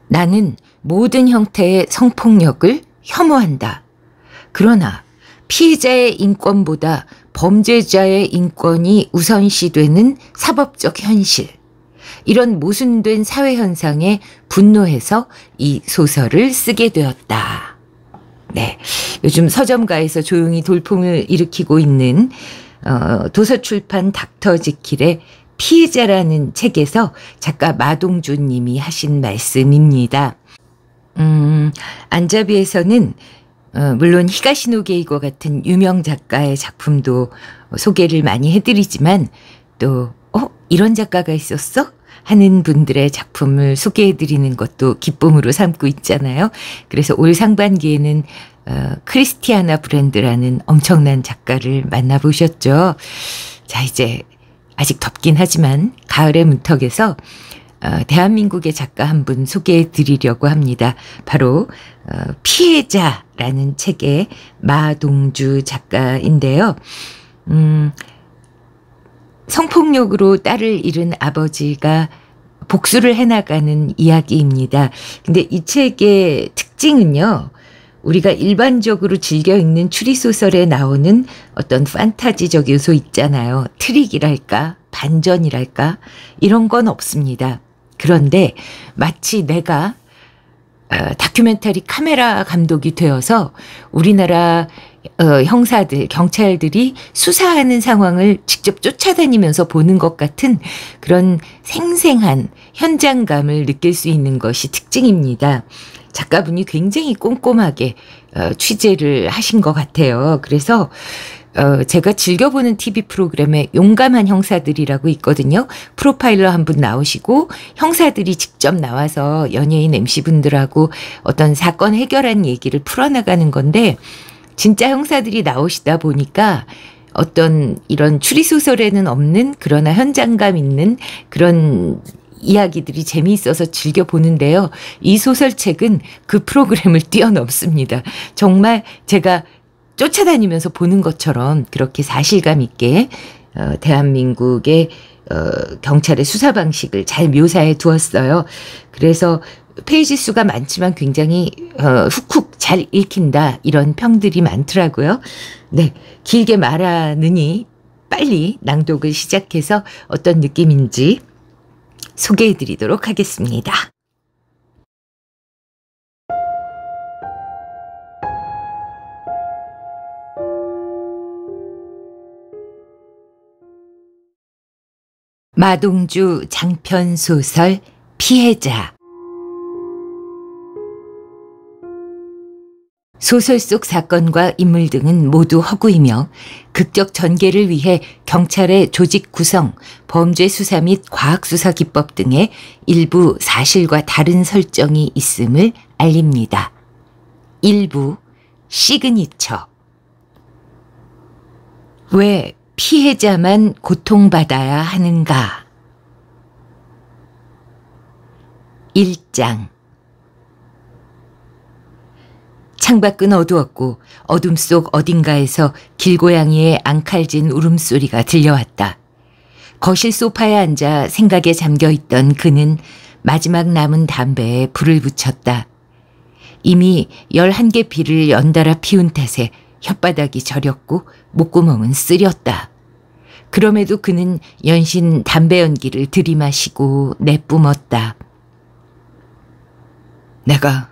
나는 모든 형태의 성폭력을 혐오한다. 그러나 피해자의 인권보다 범죄자의 인권이 우선시되는 사법적 현실. 이런 모순된 사회현상에 분노해서 이 소설을 쓰게 되었다. 네, 요즘 서점가에서 조용히 돌풍을 일으키고 있는 도서출판 닥터지킬의 피해자라는 책에서 작가 마동주 님이 하신 말씀입니다. 안자비에서는 물론 히가시노 게이고 같은 유명 작가의 작품도 소개를 많이 해드리지만 또 이런 작가가 있었어? 하는 분들의 작품을 소개해드리는 것도 기쁨으로 삼고 있잖아요. 그래서 올 상반기에는 크리스티아나 브랜드라는 엄청난 작가를 만나보셨죠. 자, 이제 아직 덥긴 하지만 가을의 문턱에서 대한민국의 작가 한 분 소개해 드리려고 합니다. 바로 피해자라는 책의 마동주 작가인데요. 성폭력으로 딸을 잃은 아버지가 복수를 해나가는 이야기입니다. 근데 이 책의 특징은요. 우리가 일반적으로 즐겨 읽는 추리소설에 나오는 어떤 판타지적 요소 있잖아요. 트릭이랄까, 반전이랄까 이런 건 없습니다. 그런데 마치 내가 다큐멘터리 카메라 감독이 되어서 우리나라 형사들, 경찰들이 수사하는 상황을 직접 쫓아다니면서 보는 것 같은 그런 생생한 현장감을 느낄 수 있는 것이 특징입니다. 작가분이 굉장히 꼼꼼하게 취재를 하신 것 같아요. 그래서 제가 즐겨보는 TV 프로그램에 용감한 형사들이라고 있거든요. 프로파일러 한 분 나오시고 형사들이 직접 나와서 연예인 MC분들하고 어떤 사건 해결한 얘기를 풀어나가는 건데 진짜 형사들이 나오시다 보니까 어떤 이런 추리소설에는 없는 그러나 현장감 있는 그런 이야기들이 재미있어서 즐겨보는데요. 이 소설책은 그 프로그램을 뛰어넘습니다. 정말 제가 쫓아다니면서 보는 것처럼 그렇게 사실감 있게 대한민국의 경찰의 수사 방식을 잘 묘사해 두었어요. 그래서 페이지 수가 많지만 굉장히 훅훅 잘 읽힌다 이런 평들이 많더라고요. 네, 길게 말하느니 빨리 낭독을 시작해서 어떤 느낌인지 소개해 드리도록 하겠습니다. 마동주 장편소설 피해자. 소설 속 사건과 인물 등은 모두 허구이며 극적 전개를 위해 경찰의 조직 구성, 범죄 수사 및 과학수사 기법 등의 일부 사실과 다른 설정이 있음을 알립니다. 일부 시그니처. 왜 피해자만 고통받아야 하는가? 1장. 창밖은 어두웠고 어둠 속 어딘가에서 길고양이의 앙칼진 울음소리가 들려왔다. 거실 소파에 앉아 생각에 잠겨있던 그는 마지막 남은 담배에 불을 붙였다. 이미 11개 피를 연달아 피운 탓에 혓바닥이 저렸고 목구멍은 쓰렸다. 그럼에도 그는 연신 담배 연기를 들이마시고 내뿜었다. 내가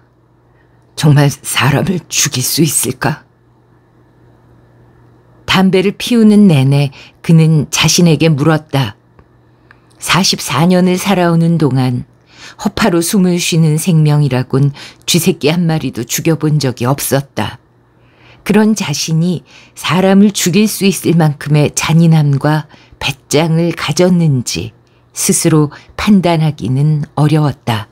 정말 사람을 죽일 수 있을까? 담배를 피우는 내내 그는 자신에게 물었다. 44년을 살아오는 동안 허파로 숨을 쉬는 생명이라곤 쥐새끼 한 마리도 죽여본 적이 없었다. 그런 자신이 사람을 죽일 수 있을 만큼의 잔인함과 배짱을 가졌는지 스스로 판단하기는 어려웠다.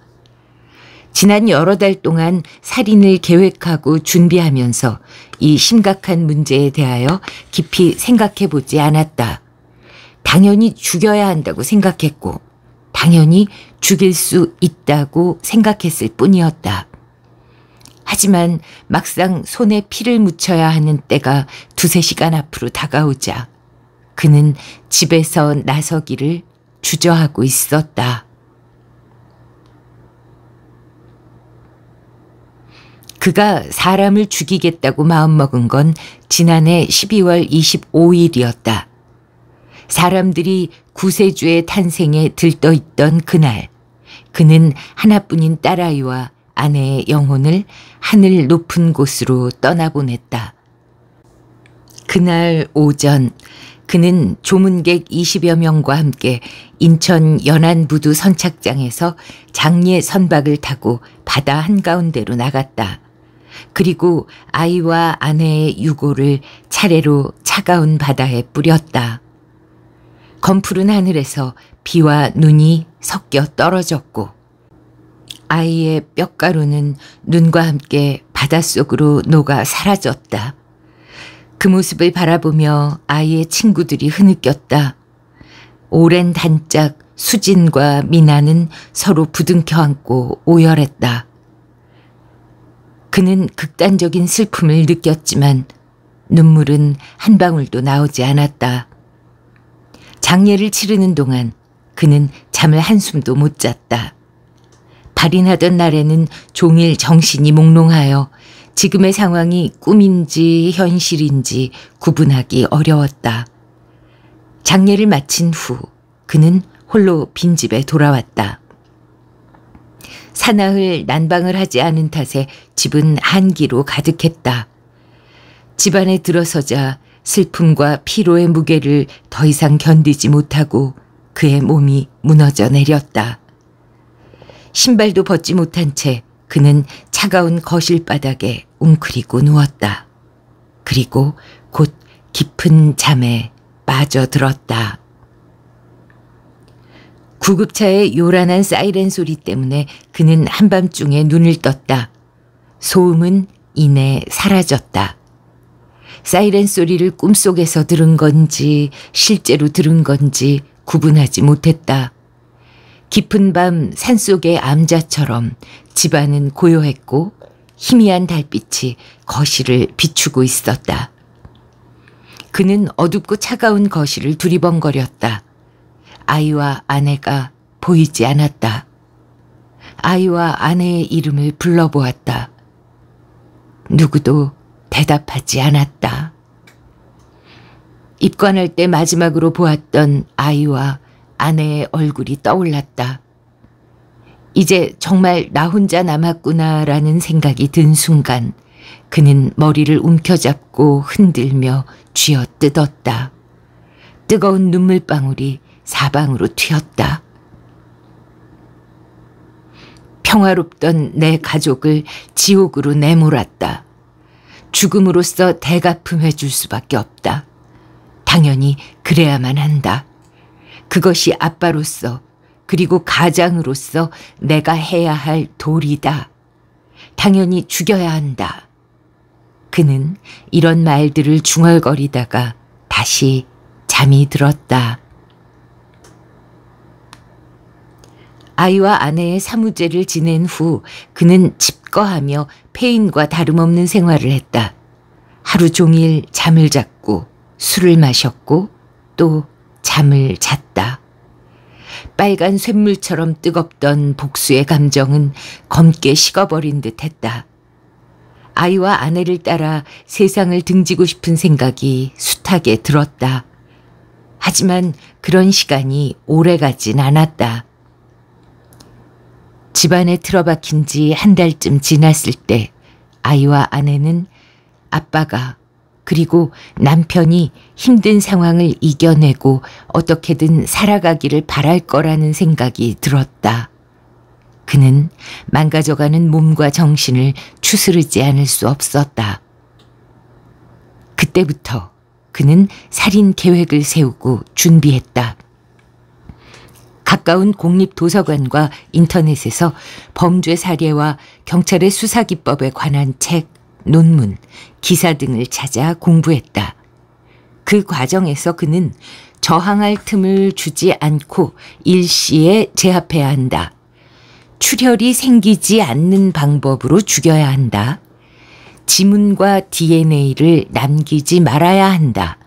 지난 여러 달 동안 살인을 계획하고 준비하면서 이 심각한 문제에 대하여 깊이 생각해보지 않았다. 당연히 죽여야 한다고 생각했고 당연히 죽일 수 있다고 생각했을 뿐이었다. 하지만 막상 손에 피를 묻혀야 하는 때가 2~3시간 앞으로 다가오자 그는 집에서 나서기를 주저하고 있었다. 그가 사람을 죽이겠다고 마음먹은 건 지난해 12월 25일이었다. 사람들이 구세주의 탄생에 들떠있던 그날, 그는 하나뿐인 딸아이와 아내의 영혼을 하늘 높은 곳으로 떠나보냈다. 그날 오전, 그는 조문객 20여 명과 함께 인천 연안부두 선착장에서 장례 선박을 타고 바다 한가운데로 나갔다. 그리고 아이와 아내의 유골을 차례로 차가운 바다에 뿌렸다. 검푸른 하늘에서 비와 눈이 섞여 떨어졌고 아이의 뼈가루는 눈과 함께 바닷속으로 녹아 사라졌다. 그 모습을 바라보며 아이의 친구들이 흐느꼈다. 오랜 단짝 수진과 미나는 서로 부둥켜 안고 오열했다. 그는 극단적인 슬픔을 느꼈지만 눈물은 한 방울도 나오지 않았다. 장례를 치르는 동안 그는 잠을 한숨도 못 잤다. 발인하던 날에는 종일 정신이 몽롱하여 지금의 상황이 꿈인지 현실인지 구분하기 어려웠다. 장례를 마친 후 그는 홀로 빈집에 돌아왔다. 사나흘 난방을 하지 않은 탓에 집은 한기로 가득했다. 집안에 들어서자 슬픔과 피로의 무게를 더 이상 견디지 못하고 그의 몸이 무너져 내렸다. 신발도 벗지 못한 채 그는 차가운 거실 바닥에 웅크리고 누웠다. 그리고 곧 깊은 잠에 빠져들었다. 구급차의 요란한 사이렌 소리 때문에 그는 한밤중에 눈을 떴다. 소음은 이내 사라졌다. 사이렌 소리를 꿈속에서 들은 건지 실제로 들은 건지 구분하지 못했다. 깊은 밤 산속의 암자처럼 집안은 고요했고 희미한 달빛이 거실을 비추고 있었다. 그는 어둡고 차가운 거실을 두리번거렸다. 아이와 아내가 보이지 않았다. 아이와 아내의 이름을 불러보았다. 누구도 대답하지 않았다. 입관할 때 마지막으로 보았던 아이와 아내의 얼굴이 떠올랐다. 이제 정말 나 혼자 남았구나라는 생각이 든 순간 그는 머리를 움켜잡고 흔들며 쥐어뜯었다. 뜨거운 눈물방울이 사방으로 튀었다. 평화롭던 내 가족을 지옥으로 내몰았다. 죽음으로써 대가품해 줄 수밖에 없다. 당연히 그래야만 한다. 그것이 아빠로서 그리고 가장으로서 내가 해야 할 도리다. 당연히 죽여야 한다. 그는 이런 말들을 중얼거리다가 다시 잠이 들었다. 아이와 아내의 사무제를 지낸 후 그는 칩거하며 폐인과 다름없는 생활을 했다. 하루 종일 잠을 잤고 술을 마셨고 또 잠을 잤다. 빨간 쇳물처럼 뜨겁던 복수의 감정은 검게 식어버린 듯 했다. 아이와 아내를 따라 세상을 등지고 싶은 생각이 숱하게 들었다. 하지만 그런 시간이 오래가진 않았다. 집안에 틀어박힌 지 한 달쯤 지났을 때 아이와 아내는 아빠가 그리고 남편이 힘든 상황을 이겨내고 어떻게든 살아가기를 바랄 거라는 생각이 들었다. 그는 망가져가는 몸과 정신을 추스르지 않을 수 없었다. 그때부터 그는 살인 계획을 세우고 준비했다. 가까운 공립도서관과 인터넷에서 범죄 사례와 경찰의 수사기법에 관한 책, 논문, 기사 등을 찾아 공부했다. 그 과정에서 그는 저항할 틈을 주지 않고 일시에 제압해야 한다. 출혈이 생기지 않는 방법으로 죽여야 한다. 지문과 DNA를 남기지 말아야 한다.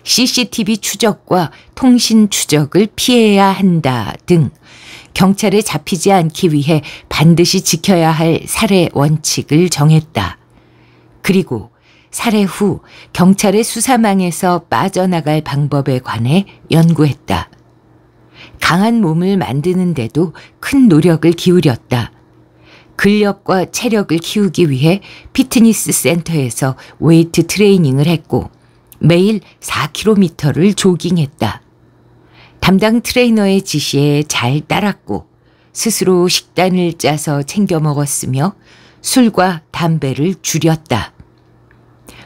CCTV 추적과 통신 추적을 피해야 한다 등 경찰에 잡히지 않기 위해 반드시 지켜야 할 살해 원칙을 정했다. 그리고 살해 후 경찰의 수사망에서 빠져나갈 방법에 관해 연구했다. 강한 몸을 만드는데도 큰 노력을 기울였다. 근력과 체력을 키우기 위해 피트니스 센터에서 웨이트 트레이닝을 했고 매일 4km를 조깅했다. 담당 트레이너의 지시에 잘 따랐고 스스로 식단을 짜서 챙겨 먹었으며 술과 담배를 줄였다.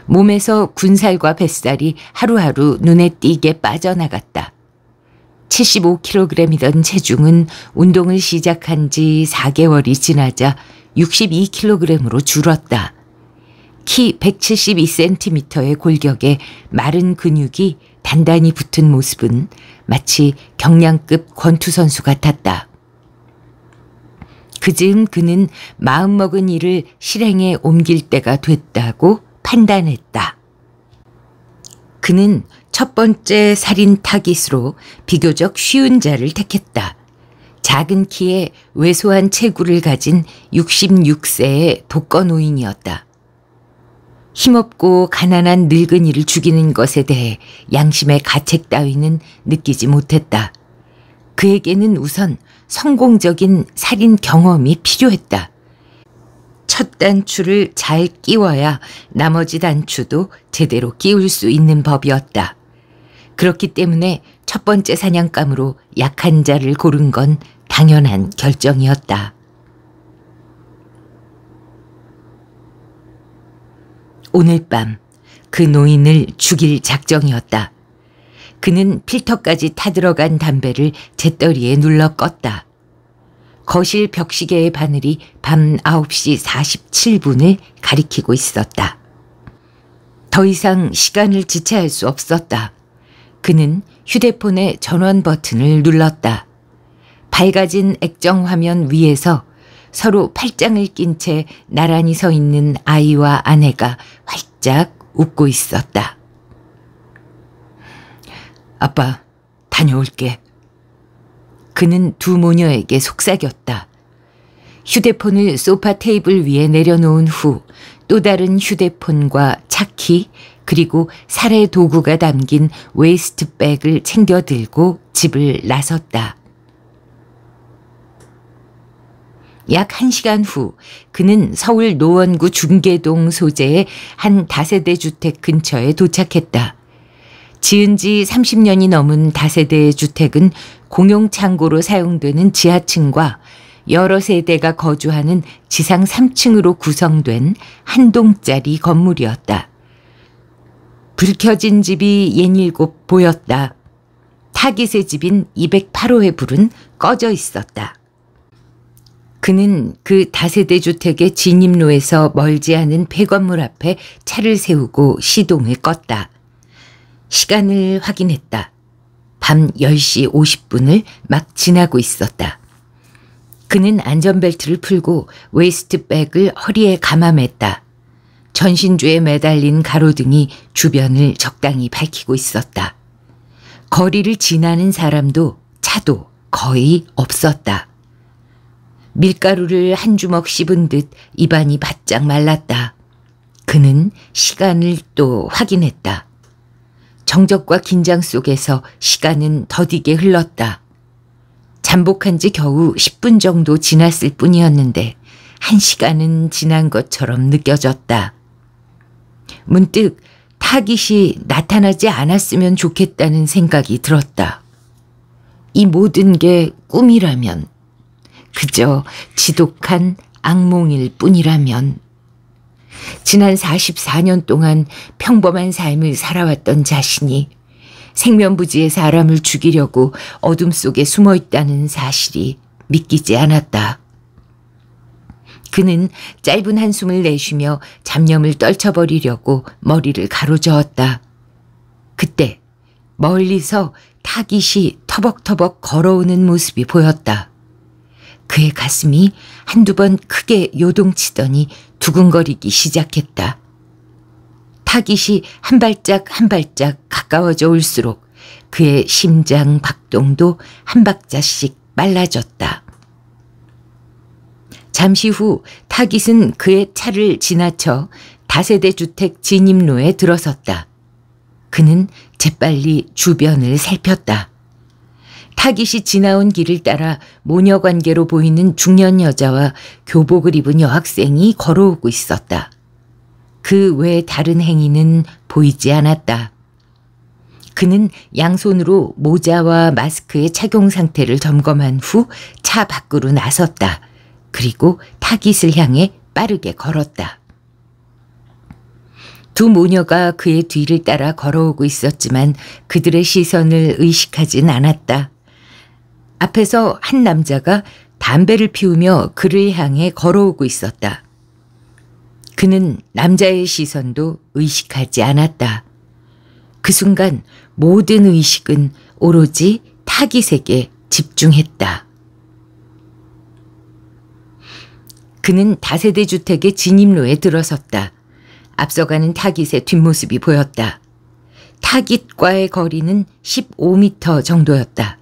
몸에서 군살과 뱃살이 하루하루 눈에 띄게 빠져나갔다. 75kg이던 체중은 운동을 시작한 지 4개월이 지나자 62kg으로 줄었다. 키 172cm의 골격에 마른 근육이 단단히 붙은 모습은 마치 경량급 권투선수 같았다. 그즈음 그는 마음먹은 일을 실행에 옮길 때가 됐다고 판단했다. 그는 첫 번째 살인 타깃으로 비교적 쉬운 자를 택했다. 작은 키에 왜소한 체구를 가진 66세의 독거노인이었다. 힘없고 가난한 늙은이를 죽이는 것에 대해 양심의 가책 따위는 느끼지 못했다. 그에게는 우선 성공적인 살인 경험이 필요했다. 첫 단추를 잘 끼워야 나머지 단추도 제대로 끼울 수 있는 법이었다. 그렇기 때문에 첫 번째 사냥감으로 약한 자를 고른 건 당연한 결정이었다. 오늘 밤 그 노인을 죽일 작정이었다. 그는 필터까지 타들어간 담배를 재떨이에 눌러 껐다. 거실 벽시계의 바늘이 밤 9시 47분을 가리키고 있었다. 더 이상 시간을 지체할 수 없었다. 그는 휴대폰의 전원 버튼을 눌렀다. 밝아진 액정 화면 위에서 서로 팔짱을 낀 채 나란히 서 있는 아이와 아내가 활짝 웃고 있었다. 아빠, 다녀올게. 그는 두 모녀에게 속삭였다. 휴대폰을 소파 테이블 위에 내려놓은 후 또 다른 휴대폰과 차키 그리고 살해 도구가 담긴 웨이스트백을 챙겨 들고 집을 나섰다. 약 1시간 후 그는 서울 노원구 중계동 소재의 한 다세대 주택 근처에 도착했다. 지은 지 30년이 넘은 다세대 주택은 공용 창고로 사용되는 지하층과 여러 세대가 거주하는 지상 3층으로 구성된 한 동짜리 건물이었다. 불 켜진 집이 옛일곱 보였다. 타깃의 집인 208호의 불은 꺼져 있었다. 그는 그 다세대 주택의 진입로에서 멀지 않은 폐건물 앞에 차를 세우고 시동을 껐다. 시간을 확인했다. 밤 10시 50분을 막 지나고 있었다. 그는 안전벨트를 풀고 웨이스트백을 허리에 감아맸다. 전신주에 매달린 가로등이 주변을 적당히 밝히고 있었다. 거리를 지나는 사람도 차도 거의 없었다. 밀가루를 한 주먹 씹은 듯 입안이 바짝 말랐다. 그는 시간을 또 확인했다. 정적과 긴장 속에서 시간은 더디게 흘렀다. 잠복한 지 겨우 10분 정도 지났을 뿐이었는데 1시간은 지난 것처럼 느껴졌다. 문득 타깃이 나타나지 않았으면 좋겠다는 생각이 들었다. 이 모든 게 꿈이라면, 그저 지독한 악몽일 뿐이라면, 지난 44년 동안 평범한 삶을 살아왔던 자신이 생면부지의 사람을 죽이려고 어둠 속에 숨어 있다는 사실이 믿기지 않았다. 그는 짧은 한숨을 내쉬며 잡념을 떨쳐버리려고 머리를 가로저었다. 그때 멀리서 타깃이 터벅터벅 걸어오는 모습이 보였다. 그의 가슴이 한두 번 크게 요동치더니 두근거리기 시작했다. 타깃이 한 발짝 한 발짝 가까워져 올수록 그의 심장 박동도 한 박자씩 빨라졌다. 잠시 후 타깃은 그의 차를 지나쳐 다세대 주택 진입로에 들어섰다. 그는 재빨리 주변을 살폈다. 타깃이 지나온 길을 따라 모녀 관계로 보이는 중년 여자와 교복을 입은 여학생이 걸어오고 있었다. 그 외 다른 행위는 보이지 않았다. 그는 양손으로 모자와 마스크의 착용 상태를 점검한 후 차 밖으로 나섰다. 그리고 타깃을 향해 빠르게 걸었다. 두 모녀가 그의 뒤를 따라 걸어오고 있었지만 그들의 시선을 의식하진 않았다. 앞에서 한 남자가 담배를 피우며 그를 향해 걸어오고 있었다. 그는 남자의 시선도 의식하지 않았다. 그 순간 모든 의식은 오로지 타깃에게 집중했다. 그는 다세대 주택의 진입로에 들어섰다. 앞서가는 타깃의 뒷모습이 보였다. 타깃과의 거리는 15m 정도였다.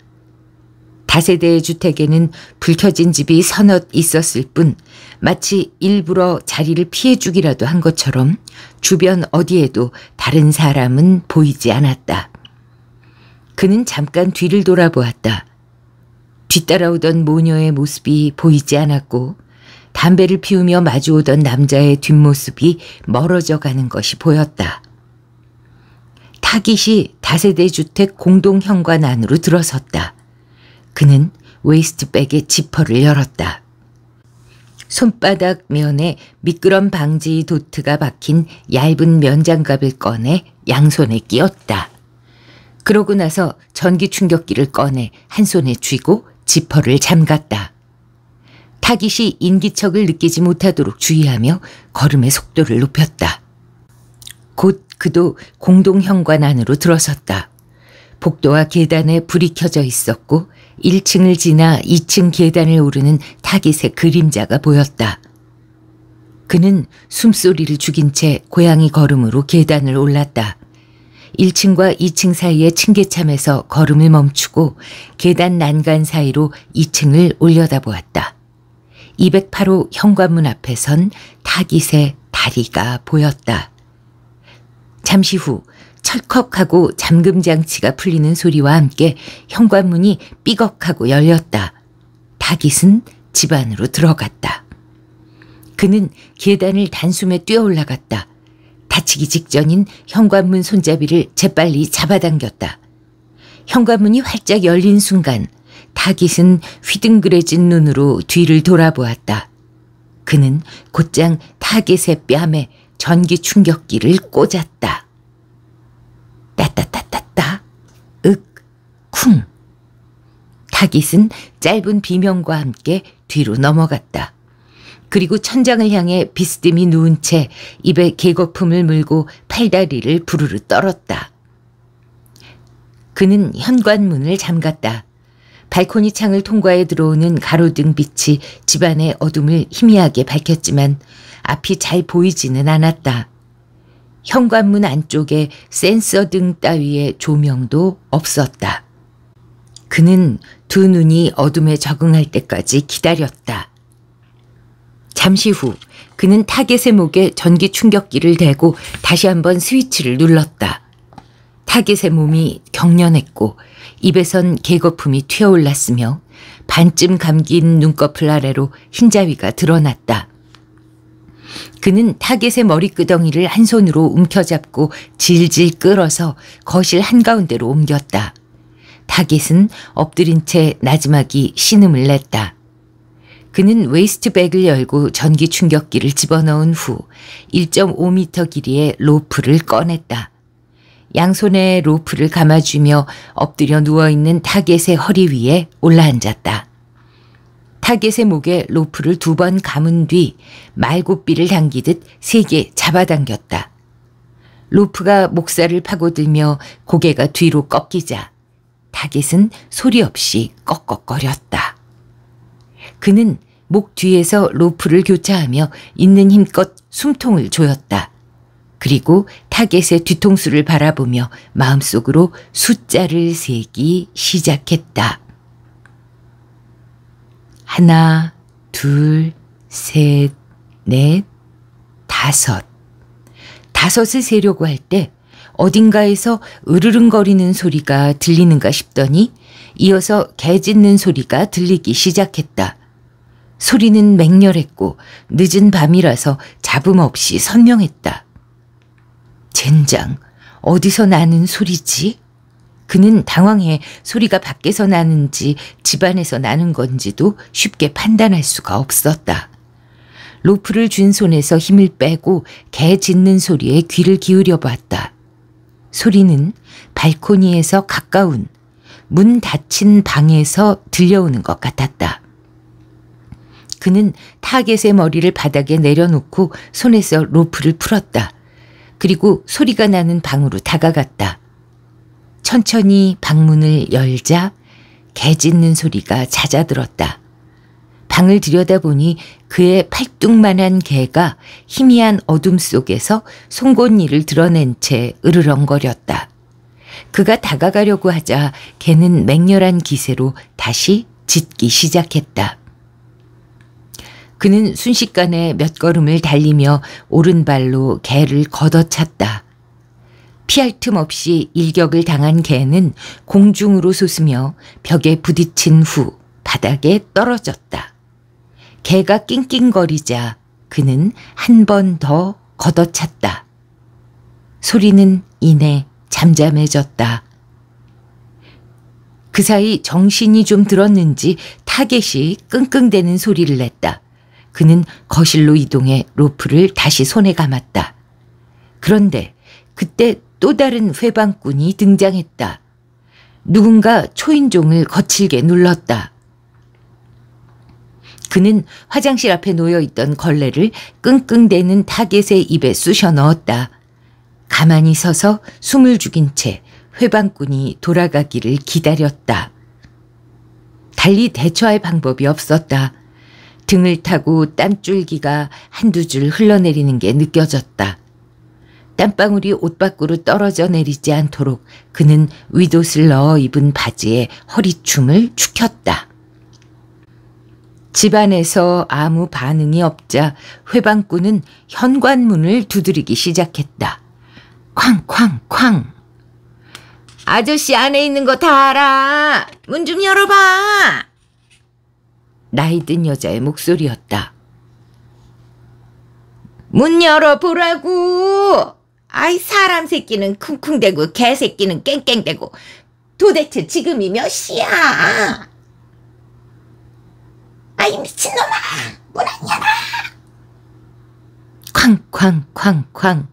다세대의 주택에는 불 켜진 집이 서넛 있었을 뿐 마치 일부러 자리를 피해주기라도 한 것처럼 주변 어디에도 다른 사람은 보이지 않았다. 그는 잠깐 뒤를 돌아보았다. 뒤따라오던 모녀의 모습이 보이지 않았고 담배를 피우며 마주오던 남자의 뒷모습이 멀어져 가는 것이 보였다. 타깃이 다세대 주택 공동 현관 안으로 들어섰다. 그는 웨이스트백의 지퍼를 열었다. 손바닥 면에 미끄럼 방지 도트가 박힌 얇은 면장갑을 꺼내 양손에 끼웠다. 그러고 나서 전기 충격기를 꺼내 한 손에 쥐고 지퍼를 잠갔다. 타깃이 인기척을 느끼지 못하도록 주의하며 걸음의 속도를 높였다. 곧 그도 공동 현관 안으로 들어섰다. 복도와 계단에 불이 켜져 있었고 1층을 지나 2층 계단을 오르는 타깃의 그림자가 보였다. 그는 숨소리를 죽인 채 고양이 걸음으로 계단을 올랐다. 1층과 2층 사이의 층계참에서 걸음을 멈추고 계단 난간 사이로 2층을 올려다보았다. 208호 현관문 앞에 선 타깃의 다리가 보였다. 잠시 후 철컥하고 잠금장치가 풀리는 소리와 함께 현관문이 삐걱하고 열렸다. 타깃은 집 안으로 들어갔다. 그는 계단을 단숨에 뛰어 올라갔다. 다치기 직전인 현관문 손잡이를 재빨리 잡아당겼다. 현관문이 활짝 열린 순간 타깃은 휘둥그레진 눈으로 뒤를 돌아보았다. 그는 곧장 타깃의 뺨에 전기 충격기를 꽂았다. 따따따따따, 윽, 쿵. 타깃은 짧은 비명과 함께 뒤로 넘어갔다. 그리고 천장을 향해 비스듬히 누운 채 입에 계거품을 물고 팔다리를 부르르 떨었다. 그는 현관문을 잠갔다. 발코니 창을 통과해 들어오는 가로등 빛이 집안의 어둠을 희미하게 밝혔지만 앞이 잘 보이지는 않았다. 현관문 안쪽에 센서 등 따위의 조명도 없었다. 그는 두 눈이 어둠에 적응할 때까지 기다렸다. 잠시 후 그는 타깃의 목에 전기 충격기를 대고 다시 한번 스위치를 눌렀다. 타깃의 몸이 경련했고 입에선 계거품이 튀어올랐으며 반쯤 감긴 눈꺼풀 아래로 흰자위가 드러났다. 그는 타깃의 머리끄덩이를 한 손으로 움켜잡고 질질 끌어서 거실 한가운데로 옮겼다. 타깃은 엎드린 채 나지막이 신음을 냈다. 그는 웨이스트백을 열고 전기 충격기를 집어넣은 후 1.5m 길이의 로프를 꺼냈다. 양손에 로프를 감아주며 엎드려 누워있는 타깃의 허리 위에 올라앉았다. 타깃의 목에 로프를 2번 감은 뒤 말고삐를 당기듯 3개 잡아당겼다. 로프가 목살을 파고들며 고개가 뒤로 꺾이자 타깃은 소리 없이 꺽꺽거렸다. 그는 목 뒤에서 로프를 교차하며 있는 힘껏 숨통을 조였다. 그리고 타겟의 뒤통수를 바라보며 마음속으로 숫자를 세기 시작했다. 하나, 둘, 셋, 넷, 다섯. 다섯을 세려고 할 때 어딘가에서 으르릉거리는 소리가 들리는가 싶더니 이어서 개 짖는 소리가 들리기 시작했다. 소리는 맹렬했고 늦은 밤이라서 잡음 없이 선명했다. 젠장, 어디서 나는 소리지? 그는 당황해 소리가 밖에서 나는지 집안에서 나는 건지도 쉽게 판단할 수가 없었다. 로프를 쥔 손에서 힘을 빼고 개 짖는 소리에 귀를 기울여 봤다. 소리는 발코니에서 가까운 문 닫힌 방에서 들려오는 것 같았다. 그는 타겟의 머리를 바닥에 내려놓고 손에서 로프를 풀었다. 그리고 소리가 나는 방으로 다가갔다. 천천히 방문을 열자 개 짖는 소리가 잦아들었다. 방을 들여다보니 그의 팔뚝만한 개가 희미한 어둠 속에서 송곳니를 드러낸 채 으르렁거렸다. 그가 다가가려고 하자 개는 맹렬한 기세로 다시 짖기 시작했다. 그는 순식간에 몇 걸음을 달리며 오른발로 개를 걷어찼다. 피할 틈 없이 일격을 당한 개는 공중으로 솟으며 벽에 부딪힌 후 바닥에 떨어졌다. 개가 낑낑거리자 그는 한 번 더 걷어찼다. 소리는 이내 잠잠해졌다. 그 사이 정신이 좀 들었는지 타겟이 끙끙대는 소리를 냈다. 그는 거실로 이동해 로프를 다시 손에 감았다. 그런데 그때 또 다른 회방꾼이 등장했다. 누군가 초인종을 거칠게 눌렀다. 그는 화장실 앞에 놓여있던 걸레를 끙끙대는 타겟의 입에 쑤셔 넣었다. 가만히 서서 숨을 죽인 채 회방꾼이 돌아가기를 기다렸다. 달리 대처할 방법이 없었다. 등을 타고 땀줄기가 한두 줄 흘러내리는 게 느껴졌다. 땀방울이 옷 밖으로 떨어져 내리지 않도록 그는 윗옷을 넣어 입은 바지에 허리춤을 축혔다. 집안에서 아무 반응이 없자 회방꾼은 현관문을 두드리기 시작했다. 쾅쾅쾅. 아저씨 안에 있는 거 다 알아. 문 좀 열어봐. 나이든 여자의 목소리였다. 문 열어보라고. 아이 사람 새끼는 쿵쿵대고 개새끼는 깽깽대고 도대체 지금이 몇 시야? 아이 미친놈아 문 안 열어. 쾅쾅쾅쾅.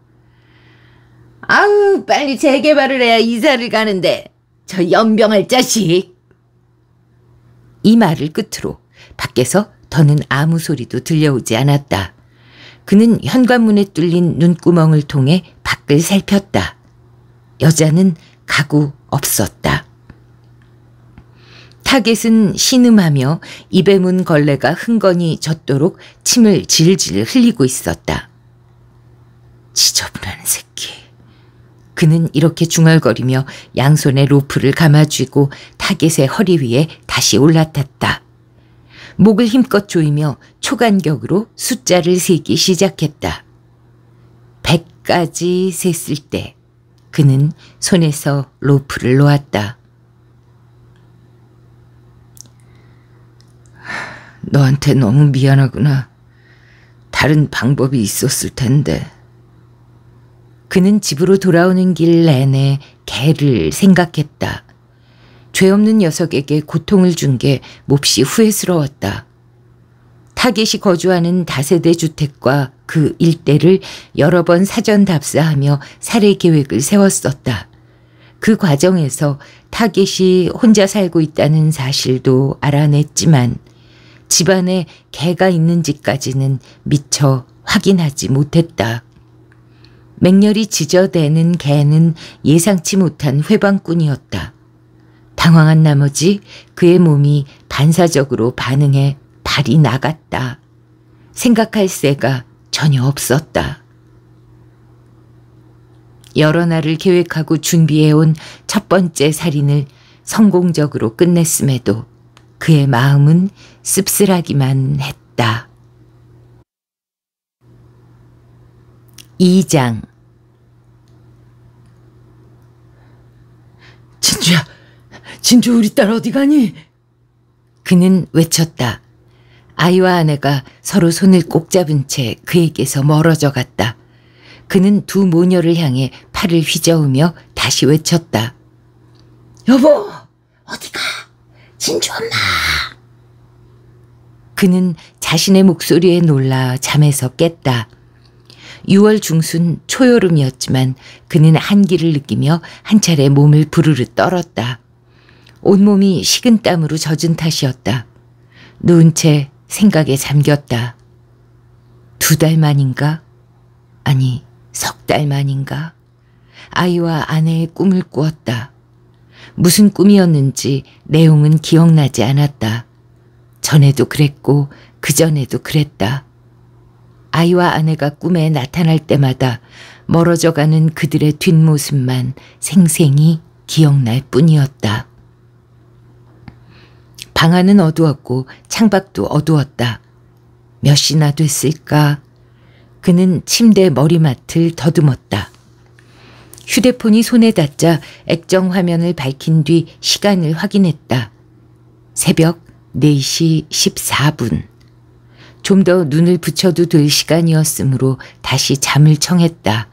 아우 빨리 재개발을 해야 이사를 가는데 저 연병할 자식. 이 말을 끝으로 밖에서 더는 아무 소리도 들려오지 않았다. 그는 현관문에 뚫린 눈구멍을 통해 밖을 살폈다. 여자는 가고 없었다. 타겟은 신음하며 입에 문 걸레가 흥건히 젖도록 침을 질질 흘리고 있었다. 지저분한 새끼. 그는 이렇게 중얼거리며 양손에 로프를 감아쥐고 타겟의 허리 위에 다시 올라탔다. 목을 힘껏 조이며 초간격으로 숫자를 세기 시작했다. 100까지 셌을 때 그는 손에서 로프를 놓았다. 너한테 너무 미안하구나. 다른 방법이 있었을 텐데. 그는 집으로 돌아오는 길 내내 개를 생각했다. 죄 없는 녀석에게 고통을 준 게 몹시 후회스러웠다. 타겟이 거주하는 다세대 주택과 그 일대를 여러 번 사전 답사하며 살해 계획을 세웠었다. 그 과정에서 타겟이 혼자 살고 있다는 사실도 알아냈지만 집안에 개가 있는지까지는 미처 확인하지 못했다. 맹렬히 짖어대는 개는 예상치 못한 회방꾼이었다. 당황한 나머지 그의 몸이 반사적으로 반응해 발이 나갔다. 생각할 새가 전혀 없었다. 여러 날을 계획하고 준비해온 첫 번째 살인을 성공적으로 끝냈음에도 그의 마음은 씁쓸하기만 했다. 2장. 진주야, 진주 우리 딸 어디 가니? 그는 외쳤다. 아이와 아내가 서로 손을 꼭 잡은 채 그에게서 멀어져 갔다. 그는 두 모녀를 향해 팔을 휘저으며 다시 외쳤다. 여보, 어디 가? 진주 엄마. 그는 자신의 목소리에 놀라 잠에서 깼다. 6월 중순 초여름이었지만 그는 한기를 느끼며 한 차례 몸을 부르르 떨었다. 온몸이 식은땀으로 젖은 탓이었다. 누운 채 생각에 잠겼다. 2달 만인가? 아니, 3달 만인가? 아이와 아내의 꿈을 꾸었다. 무슨 꿈이었는지 내용은 기억나지 않았다. 전에도 그랬고 그전에도 그랬다. 아이와 아내가 꿈에 나타날 때마다 멀어져가는 그들의 뒷모습만 생생히 기억날 뿐이었다. 방 안은 어두웠고 창밖도 어두웠다. 몇 시나 됐을까? 그는 침대 머리맡을 더듬었다. 휴대폰이 손에 닿자 액정 화면을 밝힌 뒤 시간을 확인했다. 새벽 4시 14분. 좀 더 눈을 붙여도 될 시간이었으므로 다시 잠을 청했다.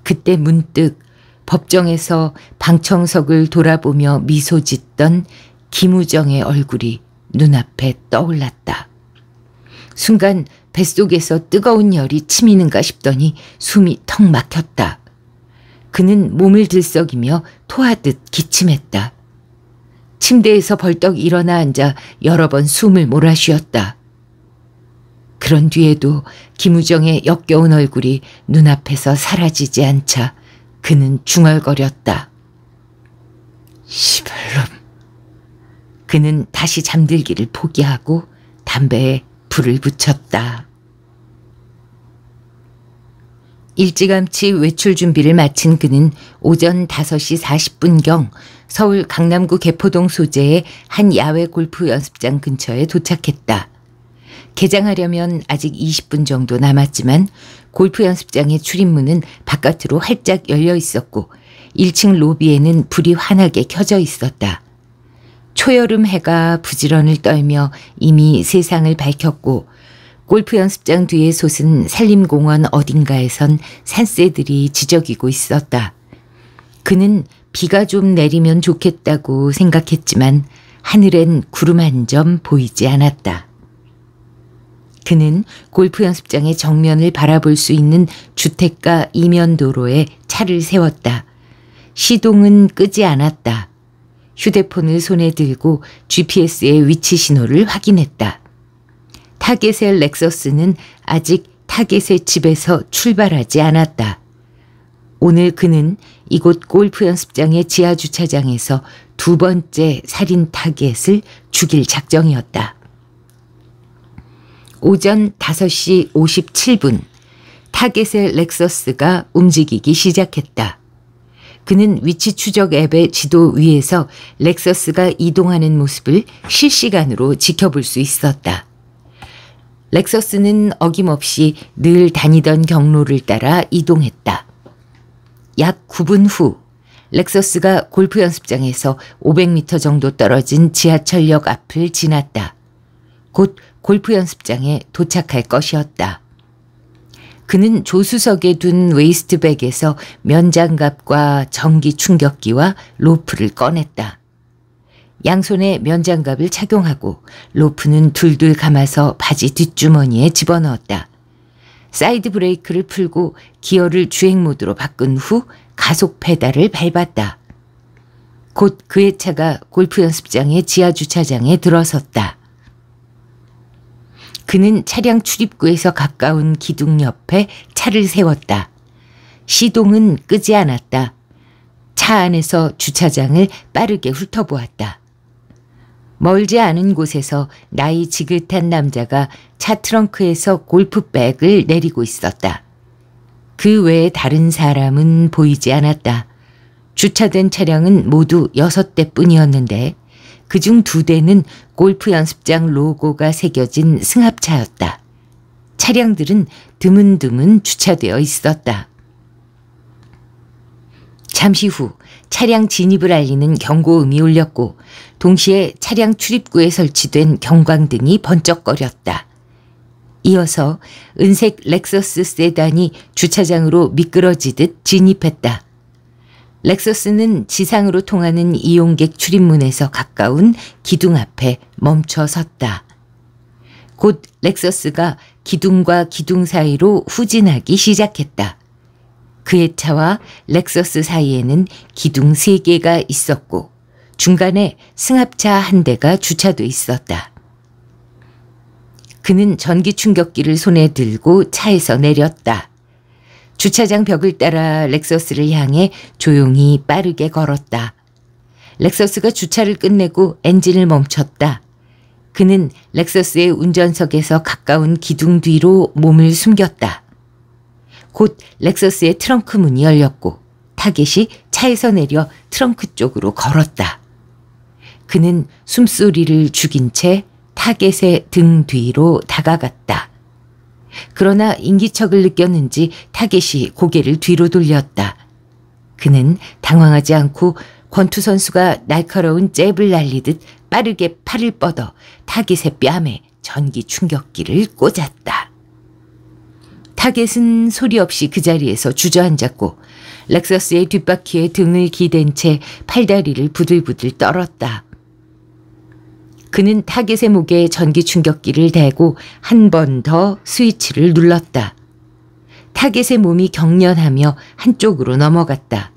그때 문득 법정에서 방청석을 돌아보며 미소 짓던 김우정의 얼굴이 눈앞에 떠올랐다. 순간 뱃속에서 뜨거운 열이 치미는가 싶더니 숨이 턱 막혔다. 그는 몸을 들썩이며 토하듯 기침했다. 침대에서 벌떡 일어나 앉아 여러 번 숨을 몰아쉬었다. 그런 뒤에도 김우정의 역겨운 얼굴이 눈앞에서 사라지지 않자 그는 중얼거렸다. 시발놈. 그는 다시 잠들기를 포기하고 담배에 불을 붙였다. 일찌감치 외출 준비를 마친 그는 오전 5시 40분경 서울 강남구 개포동 소재의 한 야외 골프 연습장 근처에 도착했다. 개장하려면 아직 20분 정도 남았지만 골프 연습장의 출입문은 바깥으로 활짝 열려 있었고 1층 로비에는 불이 환하게 켜져 있었다. 초여름 해가 부지런을 떨며 이미 세상을 밝혔고 골프 연습장 뒤에 솟은 산림공원 어딘가에선 산새들이 지저귀고 있었다. 그는 비가 좀 내리면 좋겠다고 생각했지만 하늘엔 구름 한 점 보이지 않았다. 그는 골프 연습장의 정면을 바라볼 수 있는 주택가 이면도로에 차를 세웠다. 시동은 끄지 않았다. 휴대폰을 손에 들고 GPS의 위치 신호를 확인했다. 타겟의 렉서스는 아직 타겟의 집에서 출발하지 않았다. 오늘 그는 이곳 골프 연습장의 지하주차장에서 2번째 살인 타겟을 죽일 작정이었다. 오전 5시 57분 타겟의 렉서스가 움직이기 시작했다. 그는 위치 추적 앱의 지도 위에서 렉서스가 이동하는 모습을 실시간으로 지켜볼 수 있었다. 렉서스는 어김없이 늘 다니던 경로를 따라 이동했다. 약 9분 후 렉서스가 골프 연습장에서 500m 정도 떨어진 지하철역 앞을 지났다. 곧 골프 연습장에 도착할 것이었다. 그는 조수석에 둔 웨이스트백에서 면장갑과 전기 충격기와 로프를 꺼냈다. 양손에 면장갑을 착용하고 로프는 둘둘 감아서 바지 뒷주머니에 집어넣었다. 사이드 브레이크를 풀고 기어를 주행 모드로 바꾼 후 가속 페달을 밟았다. 곧 그의 차가 골프 연습장의 지하주차장에 들어섰다. 그는 차량 출입구에서 가까운 기둥 옆에 차를 세웠다. 시동은 끄지 않았다. 차 안에서 주차장을 빠르게 훑어보았다. 멀지 않은 곳에서 나이 지긋한 남자가 차 트렁크에서 골프백을 내리고 있었다. 그 외에 다른 사람은 보이지 않았다. 주차된 차량은 모두 6대 뿐이었는데 그중 2대는 골프 연습장 로고가 새겨진 승합차였다. 차량들은 드문드문 주차되어 있었다. 잠시 후 차량 진입을 알리는 경고음이 울렸고 동시에 차량 출입구에 설치된 경광등이 번쩍거렸다. 이어서 은색 렉서스 세단이 주차장으로 미끄러지듯 진입했다. 렉서스는 지상으로 통하는 이용객 출입문에서 가까운 기둥 앞에 멈춰 섰다. 곧 렉서스가 기둥과 기둥 사이로 후진하기 시작했다. 그의 차와 렉서스 사이에는 기둥 3개가 있었고 중간에 승합차 1대가 주차돼 있었다. 그는 전기 충격기를 손에 들고 차에서 내렸다. 주차장 벽을 따라 렉서스를 향해 조용히 빠르게 걸었다. 렉서스가 주차를 끝내고 엔진을 멈췄다. 그는 렉서스의 운전석에서 가까운 기둥 뒤로 몸을 숨겼다. 곧 렉서스의 트렁크 문이 열렸고 타겟이 차에서 내려 트렁크 쪽으로 걸었다. 그는 숨소리를 죽인 채 타겟의 등 뒤로 다가갔다. 그러나 인기척을 느꼈는지 타겟이 고개를 뒤로 돌렸다. 그는 당황하지 않고 권투 선수가 날카로운 잽을 날리듯 빠르게 팔을 뻗어 타겟의 뺨에 전기 충격기를 꽂았다. 타겟은 소리 없이 그 자리에서 주저앉았고 렉서스의 뒷바퀴에 등을 기댄 채 팔다리를 부들부들 떨었다. 그는 타겟의 목에 전기 충격기를 대고 한 번 더 스위치를 눌렀다. 타겟의 몸이 경련하며 한쪽으로 넘어갔다.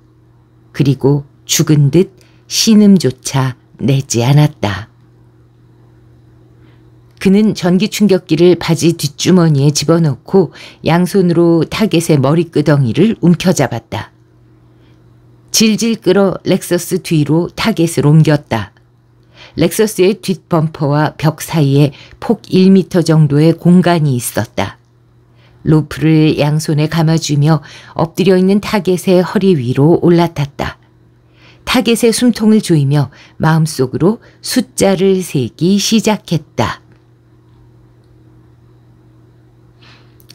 그리고 죽은 듯 신음조차 내지 않았다. 그는 전기 충격기를 바지 뒷주머니에 집어넣고 양손으로 타겟의 머리끄덩이를 움켜잡았다. 질질 끌어 렉서스 뒤로 타겟을 옮겼다. 렉서스의 뒷범퍼와 벽 사이에 폭 1m 정도의 공간이 있었다. 로프를 양손에 감아주며 엎드려 있는 타겟의 허리 위로 올라탔다. 타겟의 숨통을 조이며 마음속으로 숫자를 세기 시작했다.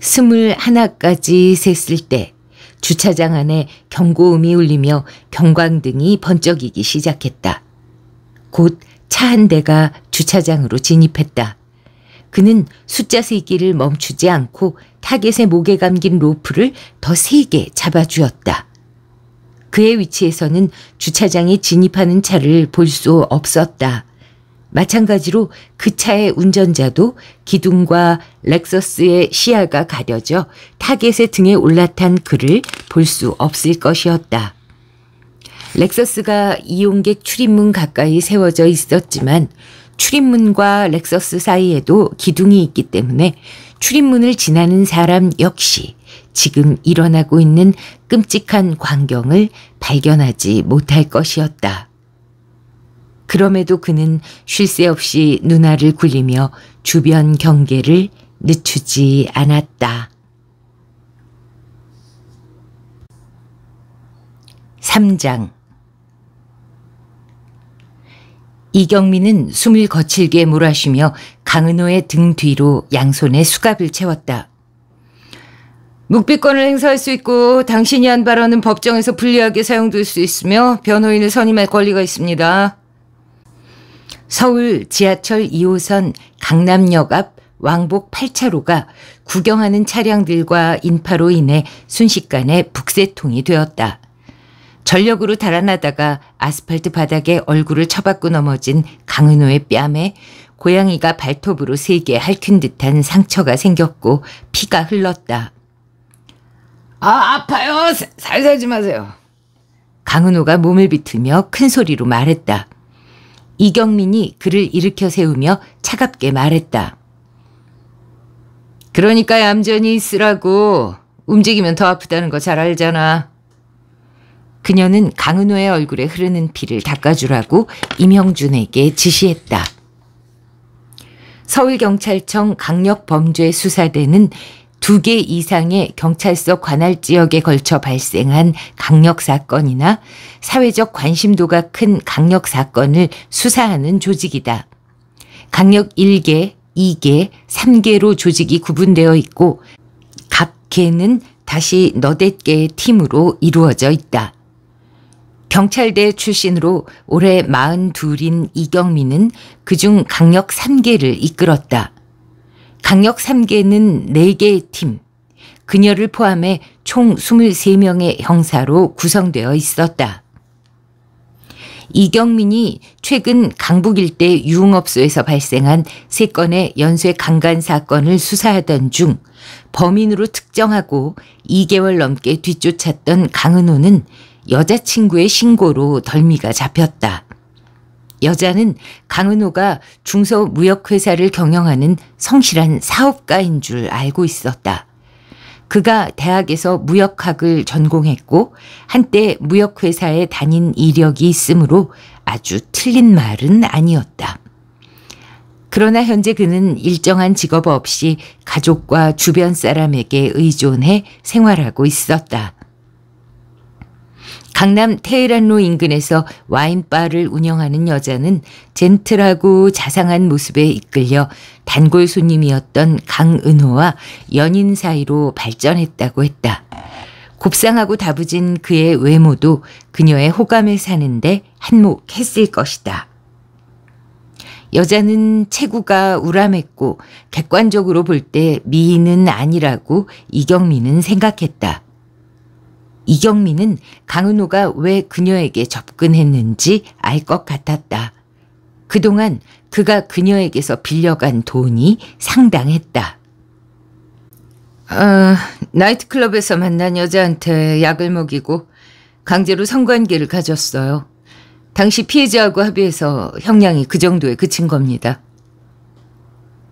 21까지 셌을 때 주차장 안에 경고음이 울리며 경광등이 번쩍이기 시작했다. 곧 차 1대가 주차장으로 진입했다. 그는 숫자 세기를 멈추지 않고 타겟의 목에 감긴 로프를 더 세게 잡아주었다. 그의 위치에서는 주차장에 진입하는 차를 볼 수 없었다. 마찬가지로 그 차의 운전자도 기둥과 렉서스의 시야가 가려져 타겟의 등에 올라탄 그를 볼 수 없을 것이었다. 렉서스가 이용객 출입문 가까이 세워져 있었지만 출입문과 렉서스 사이에도 기둥이 있기 때문에 출입문을 지나는 사람 역시 지금 일어나고 있는 끔찍한 광경을 발견하지 못할 것이었다. 그럼에도 그는 쉴 새 없이 눈알을 굴리며 주변 경계를 늦추지 않았다. 3장 이경민은 숨을 거칠게 몰아쉬며 강은호의 등 뒤로 양손에 수갑을 채웠다. 묵비권을 행사할 수 있고 당신이 한 발언은 법정에서 불리하게 사용될 수 있으며 변호인을 선임할 권리가 있습니다. 서울 지하철 2호선 강남역 앞 왕복 8차로가 구경하는 차량들과 인파로 인해 순식간에 북새통이 되었다. 전력으로 달아나다가 아스팔트 바닥에 얼굴을 쳐박고 넘어진 강은호의 뺨에 고양이가 발톱으로 세게 핥힌 듯한 상처가 생겼고 피가 흘렀다. 아파요. 살살 좀 하세요. 강은호가 몸을 비틀며 큰 소리로 말했다. 이경민이 그를 일으켜 세우며 차갑게 말했다. 그러니까 얌전히 있으라고. 움직이면 더 아프다는 거 잘 알잖아. 그녀는 강은호의 얼굴에 흐르는 피를 닦아주라고 임형준에게 지시했다. 서울경찰청 강력범죄수사대는 2개 이상의 경찰서 관할 지역에 걸쳐 발생한 강력 사건이나 사회적 관심도가 큰 강력 사건을 수사하는 조직이다. 강력 1개, 2개, 3개로 조직이 구분되어 있고 각 개는 다시 너댓 개의 팀으로 이루어져 있다. 경찰대 출신으로 올해 42인 이경민은 그중 강력 3개를 이끌었다. 강력 3개는 4개의 팀, 그녀를 포함해 총 23명의 형사로 구성되어 있었다. 이경민이 최근 강북 일대 유흥업소에서 발생한 3건의 연쇄 강간 사건을 수사하던 중 범인으로 특정하고 2개월 넘게 뒤쫓았던 강은호는 여자친구의 신고로 덜미가 잡혔다. 여자는 강은호가 중소무역회사를 경영하는 성실한 사업가인 줄 알고 있었다. 그가 대학에서 무역학을 전공했고 한때 무역회사에 다닌 이력이 있으므로 아주 틀린 말은 아니었다. 그러나 현재 그는 일정한 직업 없이 가족과 주변 사람에게 의존해 생활하고 있었다. 강남 테헤란로 인근에서 와인바를 운영하는 여자는 젠틀하고 자상한 모습에 이끌려 단골 손님이었던 강은호와 연인 사이로 발전했다고 했다. 곱상하고 다부진 그의 외모도 그녀의 호감을 사는데 한몫했을 것이다. 여자는 체구가 우람했고 객관적으로 볼 때 미인은 아니라고 이경민은 생각했다. 이경민은 강은호가 왜 그녀에게 접근했는지 알 것 같았다. 그동안 그가 그녀에게서 빌려간 돈이 상당했다. 나이트클럽에서 만난 여자한테 약을 먹이고 강제로 성관계를 가졌어요. 당시 피해자하고 합의해서 형량이 그 정도에 그친 겁니다.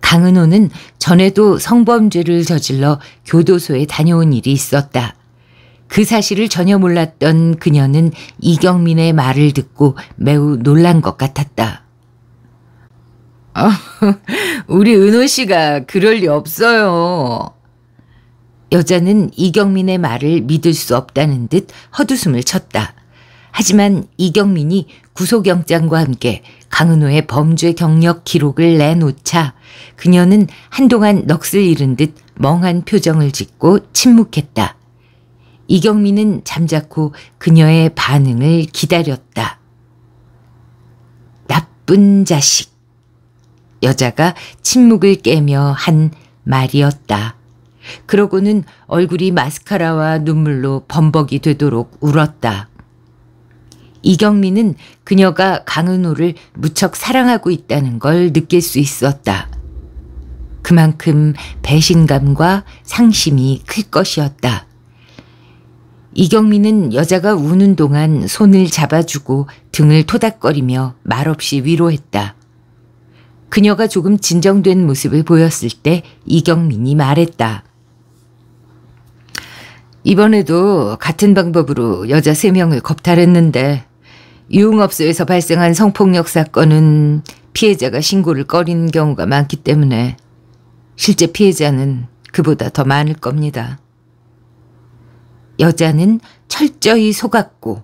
강은호는 전에도 성범죄를 저질러 교도소에 다녀온 일이 있었다. 그 사실을 전혀 몰랐던 그녀는 이경민의 말을 듣고 매우 놀란 것 같았다. 우리 은호 씨가 그럴 리 없어요. 여자는 이경민의 말을 믿을 수 없다는 듯 헛웃음을 쳤다. 하지만 이경민이 구속영장과 함께 강은호의 범죄 경력 기록을 내놓자 그녀는 한동안 넋을 잃은 듯 멍한 표정을 짓고 침묵했다. 이경민은 잠자코 그녀의 반응을 기다렸다. 나쁜 자식. 여자가 침묵을 깨며 한 말이었다. 그러고는 얼굴이 마스카라와 눈물로 범벅이 되도록 울었다. 이경민은 그녀가 강은호를 무척 사랑하고 있다는 걸 느낄 수 있었다. 그만큼 배신감과 상심이 클 것이었다. 이경민은 여자가 우는 동안 손을 잡아주고 등을 토닥거리며 말없이 위로했다. 그녀가 조금 진정된 모습을 보였을 때 이경민이 말했다. 이번에도 같은 방법으로 여자 3명을 겁탈했는데 유흥업소에서 발생한 성폭력 사건은 피해자가 신고를 꺼리는 경우가 많기 때문에 실제 피해자는 그보다 더 많을 겁니다. 여자는 철저히 속았고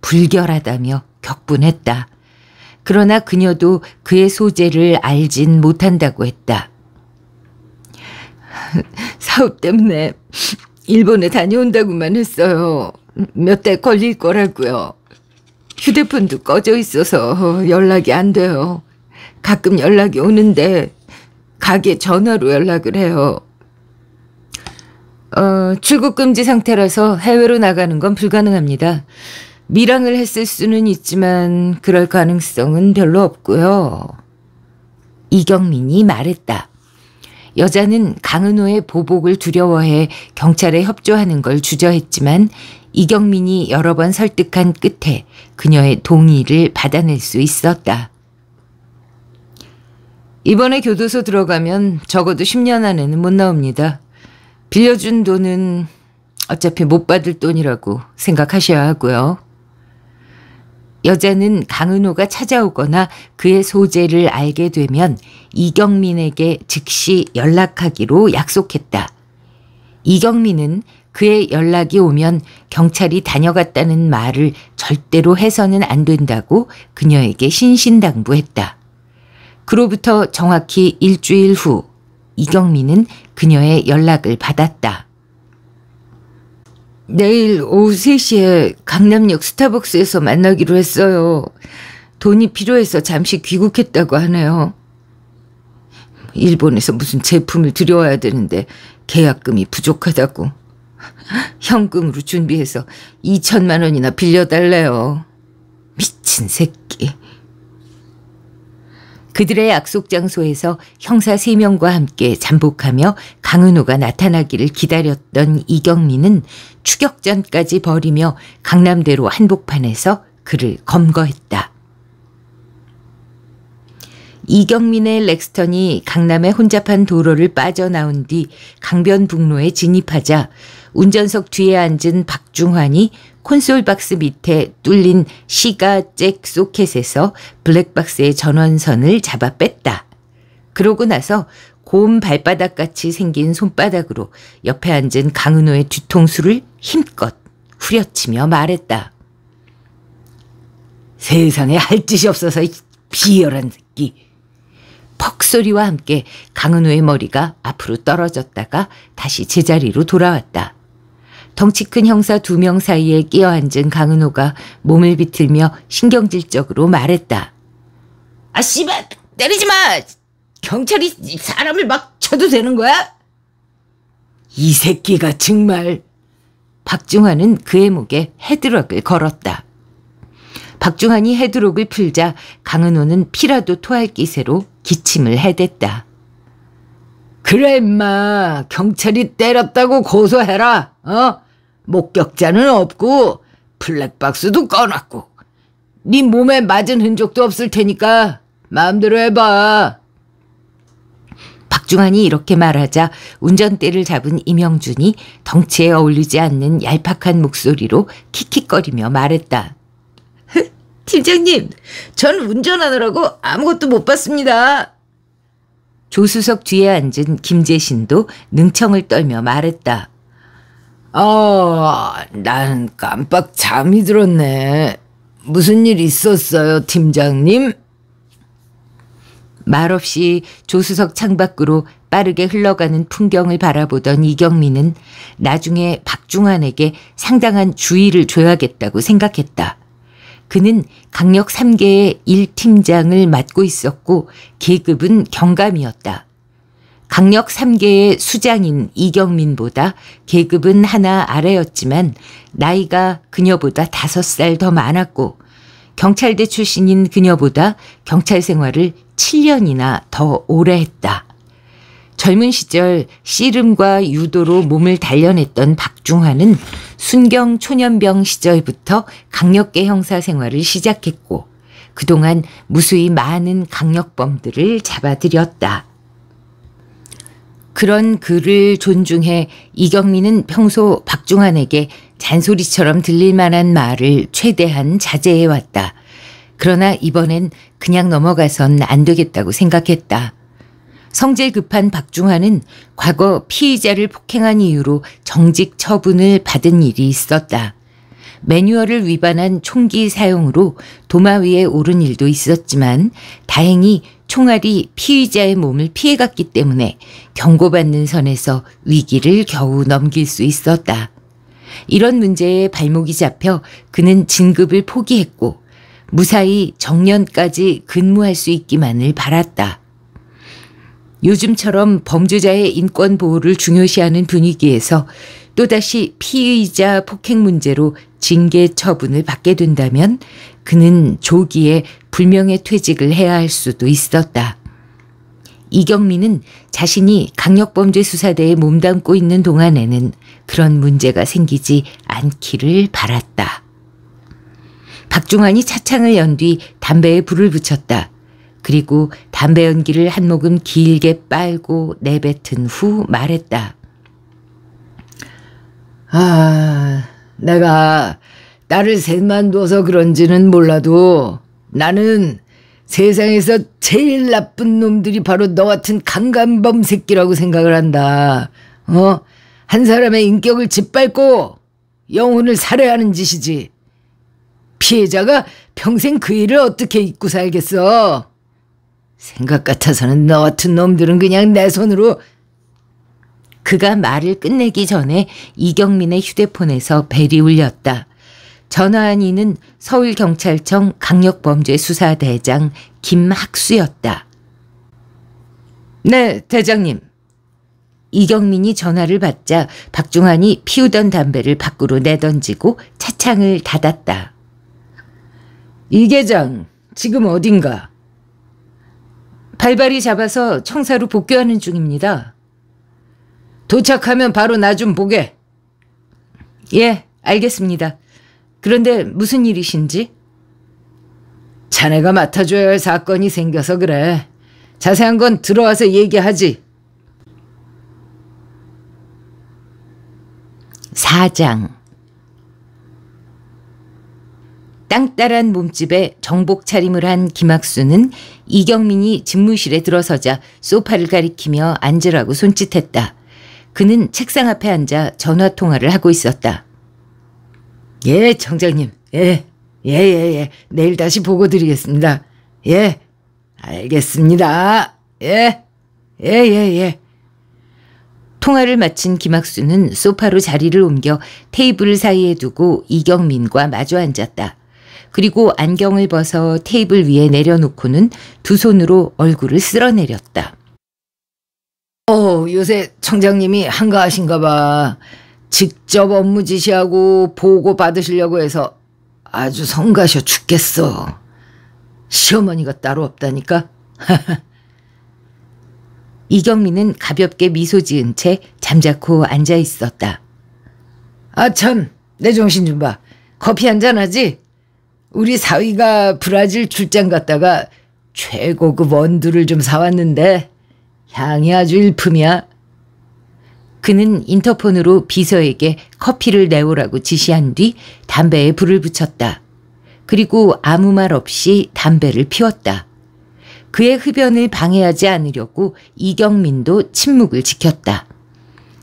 불결하다며 격분했다. 그러나 그녀도 그의 소재를 알진 못한다고 했다. 사업 때문에 일본에 다녀온다고만 했어요. 몇 달 걸릴 거라고요. 휴대폰도 꺼져 있어서 연락이 안 돼요. 가끔 연락이 오는데 가게 전화로 연락을 해요. 출국 금지 상태라서 해외로 나가는 건 불가능합니다. 밀항을 했을 수는 있지만 그럴 가능성은 별로 없고요. 이경민이 말했다. 여자는 강은호의 보복을 두려워해 경찰에 협조하는 걸 주저했지만 이경민이 여러 번 설득한 끝에 그녀의 동의를 받아낼 수 있었다. 이번에 교도소 들어가면 적어도 10년 안에는 못 나옵니다. 빌려준 돈은 어차피 못 받을 돈이라고 생각하셔야 하고요. 여자는 강은호가 찾아오거나 그의 소재를 알게 되면 이경민에게 즉시 연락하기로 약속했다. 이경민은 그의 연락이 오면 경찰이 다녀갔다는 말을 절대로 해서는 안 된다고 그녀에게 신신당부했다. 그로부터 정확히 일주일 후 이경민은 그녀의 연락을 받았다. 내일 오후 3시에 강남역 스타벅스에서 만나기로 했어요. 돈이 필요해서 잠시 귀국했다고 하네요. 일본에서 무슨 제품을 들여와야 되는데 계약금이 부족하다고. 현금으로 준비해서 2천만 원이나 빌려달래요. 미친 새끼. 그들의 약속 장소에서 형사 3명과 함께 잠복하며 강은호가 나타나기를 기다렸던 이경민은 추격전까지 벌이며 강남대로 한복판에서 그를 검거했다. 이경민의 렉스턴이 강남의 혼잡한 도로를 빠져나온 뒤 강변북로에 진입하자 운전석 뒤에 앉은 박중환이 콘솔 박스 밑에 뚫린 시가 잭 소켓에서 블랙박스의 전원선을 잡아 뺐다. 그러고 나서 곰 발바닥같이 생긴 손바닥으로 옆에 앉은 강은호의 뒤통수를 힘껏 후려치며 말했다. 세상에 할 짓이 없어서 비열한 새끼. 퍽 소리와 함께 강은호의 머리가 앞으로 떨어졌다가 다시 제자리로 돌아왔다. 덩치 큰 형사 2명 사이에 끼어앉은 강은호가 몸을 비틀며 신경질적으로 말했다. 아 씨발 때리지 마. 경찰이 사람을 막 쳐도 되는 거야? 이 새끼가 정말. 박중환은 그의 목에 헤드럭을 걸었다. 박중환이 헤드록을 풀자 강은호는 피라도 토할 기세로 기침을 해댔다. 그래 임마. 경찰이 때렸다고 고소해라. 목격자는 없고 블랙박스도 꺼놨고 네 몸에 맞은 흔적도 없을 테니까 마음대로 해봐. 박중환이 이렇게 말하자 운전대를 잡은 이명준이 덩치에 어울리지 않는 얄팍한 목소리로 킥킥거리며 말했다. 팀장님, 전 운전하느라고 아무것도 못 봤습니다. 조수석 뒤에 앉은 김재신도 능청을 떨며 말했다. 난 깜빡 잠이 들었네. 무슨 일 있었어요, 팀장님? 말없이 조수석 창밖으로 빠르게 흘러가는 풍경을 바라보던 이경민은 나중에 박중환에게 상당한 주의를 줘야겠다고 생각했다. 그는 강력 3개의 1팀장을 맡고 있었고 계급은 경감이었다. 강력 3개의 수장인 이경민보다 계급은 하나 아래였지만 나이가 그녀보다 5살 더 많았고 경찰대 출신인 그녀보다 경찰 생활을 7년이나 더 오래 했다. 젊은 시절 씨름과 유도로 몸을 단련했던 박중환은 순경 초년병 시절부터 강력계 형사 생활을 시작했고 그동안 무수히 많은 강력범들을 잡아들였다. 그런 그를 존중해 이경민은 평소 박중환에게 잔소리처럼 들릴 만한 말을 최대한 자제해왔다. 그러나 이번엔 그냥 넘어가선 안 되겠다고 생각했다. 성질 급한 박중환은 과거 피의자를 폭행한 이유로 정직 처분을 받은 일이 있었다. 매뉴얼을 위반한 총기 사용으로 도마 위에 오른 일도 있었지만 다행히 총알이 피의자의 몸을 피해갔기 때문에 경고받는 선에서 위기를 겨우 넘길 수 있었다. 이런 문제에 발목이 잡혀 그는 진급을 포기했고 무사히 정년까지 근무할 수 있기만을 바랐다. 요즘처럼 범죄자의 인권 보호를 중요시하는 분위기에서 또다시 피의자 폭행 문제로 징계 처분을 받게 된다면 그는 조기에 불명예 퇴직을 해야 할 수도 있었다. 이경민은 자신이 강력범죄수사대에 몸담고 있는 동안에는 그런 문제가 생기지 않기를 바랐다. 박중환이 차창을 연 뒤 담배에 불을 붙였다. 그리고 담배 연기를 한 모금 길게 빨고 내뱉은 후 말했다. 내가 딸을 셋만 둬서 그런지는 몰라도 나는 세상에서 제일 나쁜 놈들이 바로 너 같은 강간범 새끼라고 생각을 한다. 한 사람의 인격을 짓밟고 영혼을 살해하는 짓이지. 피해자가 평생 그 일을 어떻게 잊고 살겠어. 생각 같아서는 너 같은 놈들은 그냥 내 손으로. 그가 말을 끝내기 전에 이경민의 휴대폰에서 벨이 울렸다. 전화한 이는 서울경찰청 강력범죄수사대장 김학수였다. 네, 대장님. 이경민이 전화를 받자 박중환이 피우던 담배를 밖으로 내던지고 차창을 닫았다. 이 계장, 지금 어딘가? 발발이 잡아서 청사로 복귀하는 중입니다. 도착하면 바로 나 좀 보게. 예, 알겠습니다. 그런데 무슨 일이신지? 자네가 맡아줘야 할 사건이 생겨서 그래. 자세한 건 들어와서 얘기하지. 4장. 땅따란 몸집에 정복 차림을 한 김학수는 이경민이 집무실에 들어서자 소파를 가리키며 앉으라고 손짓했다. 그는 책상 앞에 앉아 전화통화를 하고 있었다. 예, 청장님. 예. 내일 다시 보고 드리겠습니다. 예. 알겠습니다. 예. 통화를 마친 김학수는 소파로 자리를 옮겨 테이블 사이에 두고 이경민과 마주 앉았다. 그리고 안경을 벗어 테이블 위에 내려놓고는 두 손으로 얼굴을 쓸어내렸다. 요새 청장님이 한가하신가 봐. 직접 업무 지시하고 보고 받으시려고 해서 아주 성가셔 죽겠어. 시어머니가 따로 없다니까? 이경민은 가볍게 미소 지은 채 잠자코 앉아 있었다. 참, 내 정신 좀 봐. 커피 한잔 하지? 우리 사위가 브라질 출장 갔다가 최고급 원두를 좀 사왔는데 향이 아주 일품이야. 그는 인터폰으로 비서에게 커피를 내오라고 지시한 뒤 담배에 불을 붙였다. 그리고 아무 말 없이 담배를 피웠다. 그의 흡연을 방해하지 않으려고 이경민도 침묵을 지켰다.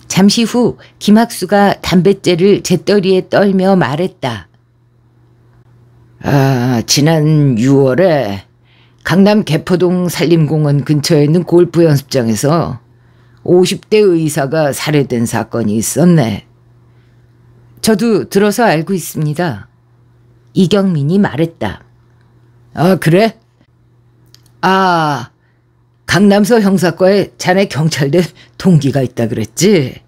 잠시 후 김학수가 담뱃재를 재떨이에 떨며 말했다. 지난 6월에 강남 개포동 산림공원 근처에 있는 골프 연습장에서 50대 의사가 살해된 사건이 있었네. 저도 들어서 알고 있습니다. 이경민이 말했다. 그래? 강남서 형사과에 자네 경찰대 동기가 있다 그랬지?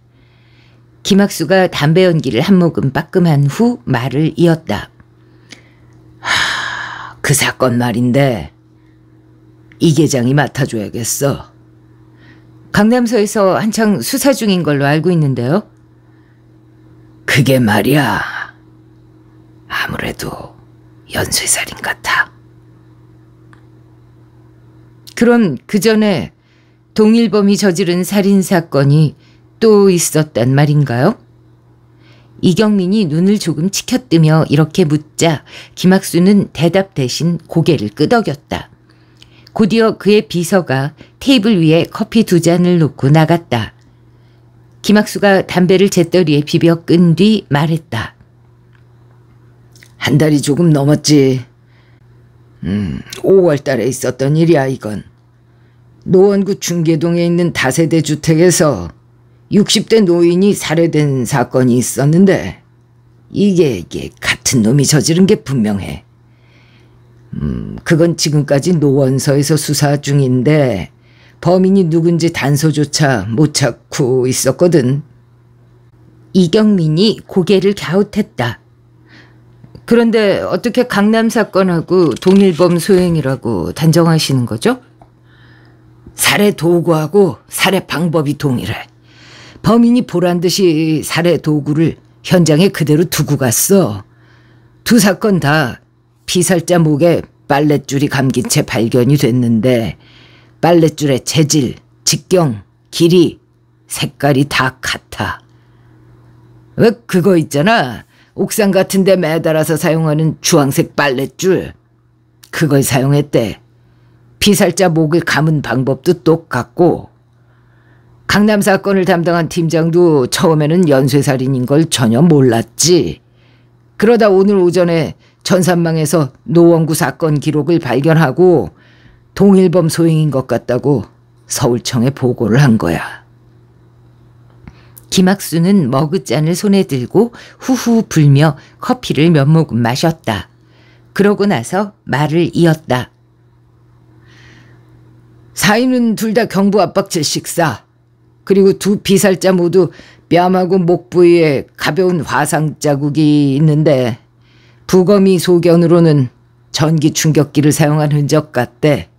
김학수가 담배 연기를 한 모금 빠끔한 후 말을 이었다. 그 사건 말인데 이 계장이 맡아줘야겠어. 강남서에서 한창 수사 중인 걸로 알고 있는데요. 그게 말이야. 아무래도 연쇄살인 같아. 그럼 그 전에 동일범이 저지른 살인사건이 또 있었단 말인가요? 이경민이 눈을 조금 치켜뜨며 이렇게 묻자 김학수는 대답 대신 고개를 끄덕였다. 곧이어 그의 비서가 테이블 위에 커피 2잔을 놓고 나갔다. 김학수가 담배를 재떨이에 비벼 끈 뒤 말했다. 한 달이 조금 넘었지. 5월 달에 있었던 일이야 이건. 노원구 중계동에 있는 다세대 주택에서 60대 노인이 살해된 사건이 있었는데 이게 같은 놈이 저지른 게 분명해. 그건 지금까지 노원서에서 수사 중인데 범인이 누군지 단서조차 못 찾고 있었거든. 이경민이 고개를 갸웃했다. 그런데 어떻게 강남 사건하고 동일범 소행이라고 단정하시는 거죠? 살해 도구하고 살해 방법이 동일해. 범인이 보란듯이 살해 도구를 현장에 그대로 두고 갔어. 두 사건 다 피살자 목에 빨랫줄이 감긴 채 발견이 됐는데 빨랫줄의 재질, 직경, 길이, 색깔이 다 같아. 왜 그거 있잖아. 옥상 같은 데 매달아서 사용하는 주황색 빨랫줄. 그걸 사용했대. 피살자 목을 감은 방법도 똑같고 강남 사건을 담당한 팀장도 처음에는 연쇄살인인 걸 전혀 몰랐지. 그러다 오늘 오전에 전산망에서 노원구 사건 기록을 발견하고 동일범 소행인 것 같다고 서울청에 보고를 한 거야. 김학수는 머그잔을 손에 들고 후후 불며 커피를 몇 모금 마셨다. 그러고 나서 말을 이었다. 사인은 둘 다 경부 압박질 식사. 그리고 두 피살자 모두 뺨하고 목 부위에 가벼운 화상 자국이 있는데 부검이 소견으로는 전기 충격기를 사용한 흔적 같대.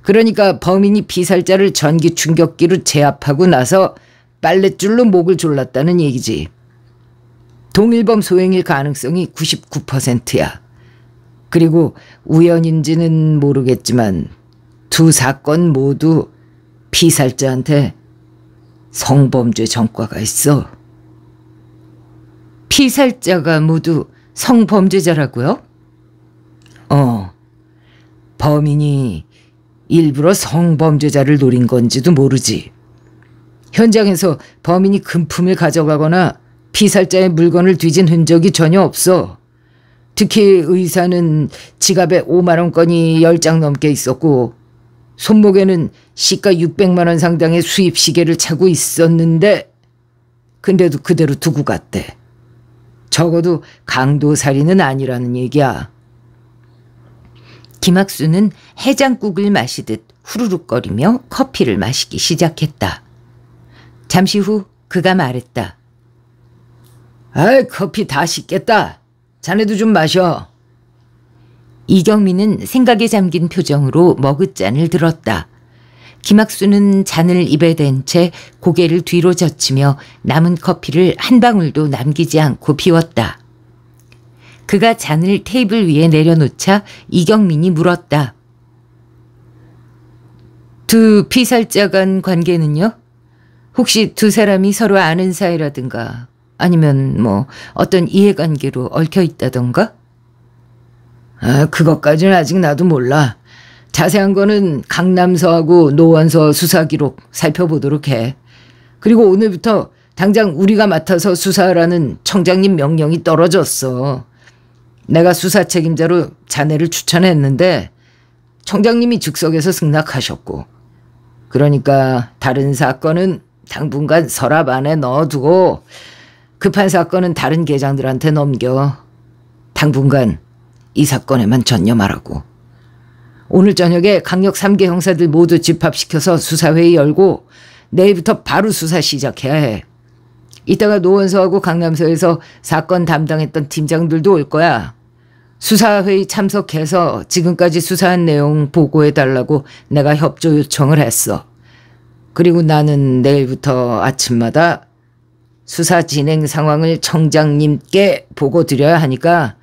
그러니까 범인이 피살자를 전기 충격기로 제압하고 나서 빨랫줄로 목을 졸랐다는 얘기지. 동일범 소행일 가능성이 99%야. 그리고 우연인지는 모르겠지만 두 사건 모두 피살자한테 성범죄 전과가 있어. 피살자가 모두 성범죄자라고요? 범인이 일부러 성범죄자를 노린 건지도 모르지. 현장에서 범인이 금품을 가져가거나 피살자의 물건을 뒤진 흔적이 전혀 없어. 특히 의사는 지갑에 5만 원권이 10장 넘게 있었고 손목에는 시가 600만 원 상당의 수입 시계를 차고 있었는데 근데도 그대로 두고 갔대. 적어도 강도살인은 아니라는 얘기야. 김학수는 해장국을 마시듯 후루룩거리며 커피를 마시기 시작했다. 잠시 후 그가 말했다. 아이, 커피 다 식겠다. 자네도 좀 마셔. 이경민은 생각에 잠긴 표정으로 머그잔을 들었다. 김학수는 잔을 입에 댄 채 고개를 뒤로 젖히며 남은 커피를 한 방울도 남기지 않고 비웠다. 그가 잔을 테이블 위에 내려놓자 이경민이 물었다. 두 피살자 간 관계는요? 혹시 두 사람이 서로 아는 사이라든가 아니면 뭐 어떤 이해관계로 얽혀 있다던가? 그것까지는 아직 나도 몰라. 자세한 거는 강남서하고 노원서 수사 기록 살펴보도록 해. 그리고 오늘부터 당장 우리가 맡아서 수사하라는 청장님 명령이 떨어졌어. 내가 수사 책임자로 자네를 추천했는데 청장님이 즉석에서 승낙하셨고, 그러니까 다른 사건은 당분간 서랍 안에 넣어두고 급한 사건은 다른 계장들한테 넘겨. 당분간 이 사건에만 전념하라고. 오늘 저녁에 강력 3개 형사들 모두 집합시켜서 수사회의 열고 내일부터 바로 수사 시작해야 해. 이따가 노원서하고 강남서에서 사건 담당했던 팀장들도 올 거야. 수사회의 참석해서 지금까지 수사한 내용 보고해달라고 내가 협조 요청을 했어. 그리고 나는 내일부터 아침마다 수사 진행 상황을 청장님께 보고 드려야 하니까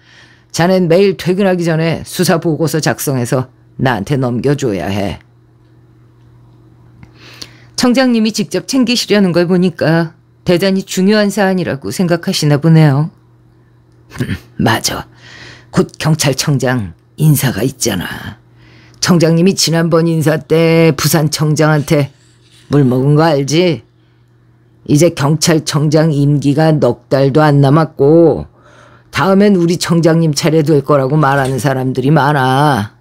자넨 매일 퇴근하기 전에 수사 보고서 작성해서 나한테 넘겨줘야 해. 청장님이 직접 챙기시려는 걸 보니까 대단히 중요한 사안이라고 생각하시나 보네요. 맞아. 곧 경찰청장 인사가 있잖아. 청장님이 지난번 인사 때 부산청장한테 물 먹은 거 알지? 이제 경찰청장 임기가 넉 달도 안 남았고 다음엔 우리 청장님 차례 될 거라고 말하는 사람들이 많아.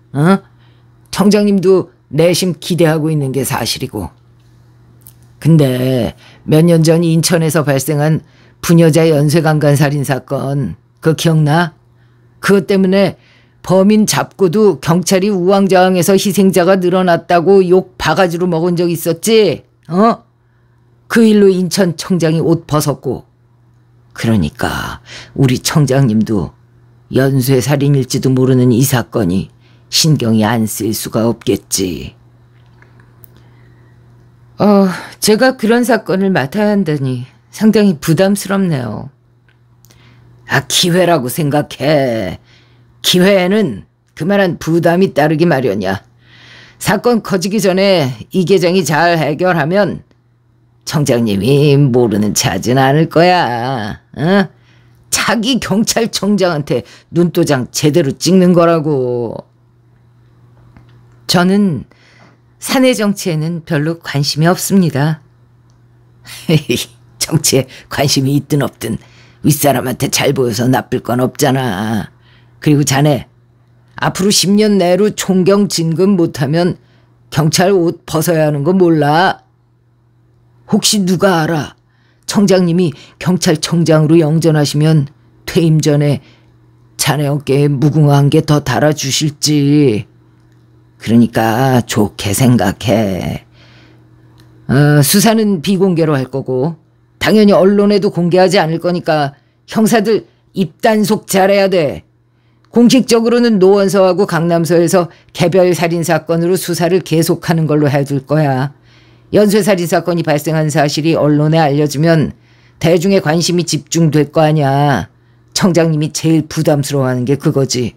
청장님도 내심 기대하고 있는 게 사실이고. 근데 몇 년 전 인천에서 발생한 부녀자 연쇄강간 살인 사건 그거 기억나? 그것 때문에 범인 잡고도 경찰이 우왕좌왕해서 희생자가 늘어났다고 욕 바가지로 먹은 적 있었지? 그 일로 인천 청장이 옷 벗었고. 그러니까 우리 청장님도 연쇄살인일지도 모르는 이 사건이 신경이 안 쓰일 수가 없겠지. 제가 그런 사건을 맡아야 한다니 상당히 부담스럽네요. 기회라고 생각해. 기회에는 그만한 부담이 따르기 마련이야. 사건 커지기 전에 이 계장이 잘 해결하면 청장님이 모르는 체 하진 않을 거야. 차기 경찰청장한테 눈도장 제대로 찍는 거라고. 저는 사내 정치에는 별로 관심이 없습니다. 정치에 관심이 있든 없든 윗사람한테 잘 보여서 나쁠 건 없잖아. 그리고 자네 앞으로 10년 내로 총경 진급 못하면 경찰 옷 벗어야 하는 거 몰라? 혹시 누가 알아? 청장님이 경찰청장으로 영전하시면 퇴임 전에 자네 어깨에 무궁화한 게 더 달아주실지. 그러니까 좋게 생각해. 수사는 비공개로 할 거고 당연히 언론에도 공개하지 않을 거니까 형사들 입단속 잘해야 돼. 공식적으로는 노원서하고 강남서에서 개별 살인사건으로 수사를 계속하는 걸로 해둘 거야. 연쇄살인사건이 발생한 사실이 언론에 알려지면 대중의 관심이 집중될 거 아니야. 청장님이 제일 부담스러워하는 게 그거지.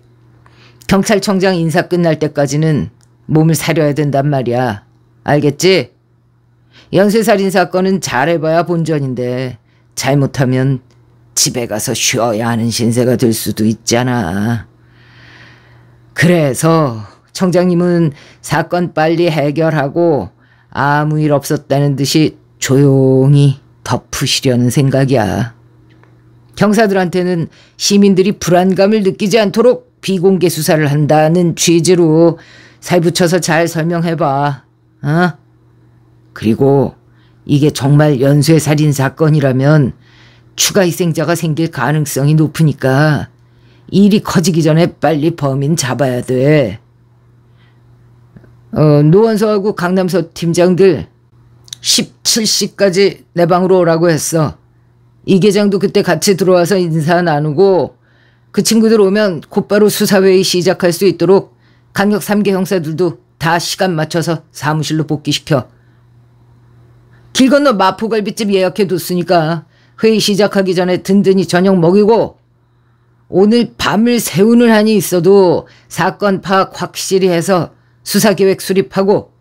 경찰청장 인사 끝날 때까지는 몸을 사려야 된단 말이야. 알겠지? 연쇄살인사건은 잘해봐야 본전인데 잘못하면 집에 가서 쉬어야 하는 신세가 될 수도 있잖아. 그래서 청장님은 사건 빨리 해결하고 아무 일 없었다는 듯이 조용히 덮으시려는 생각이야. 경사들한테는 시민들이 불안감을 느끼지 않도록 비공개 수사를 한다는 취지로 살붙여서 잘 설명해봐. 어? 그리고 이게 정말 연쇄살인 사건이라면 추가 희생자가 생길 가능성이 높으니까 일이 커지기 전에 빨리 범인 잡아야 돼. 노원서하고 강남서 팀장들 17시까지 내 방으로 오라고 했어. 이 계장도 그때 같이 들어와서 인사 나누고 그 친구들 오면 곧바로 수사회의 시작할 수 있도록 강력 3개 형사들도 다 시간 맞춰서 사무실로 복귀시켜. 길 건너 마포갈비집 예약해뒀으니까 회의 시작하기 전에 든든히 저녁 먹이고 오늘 밤을 새우는 한이 있어도 사건 파악 확실히 해서 수사계획 수립하고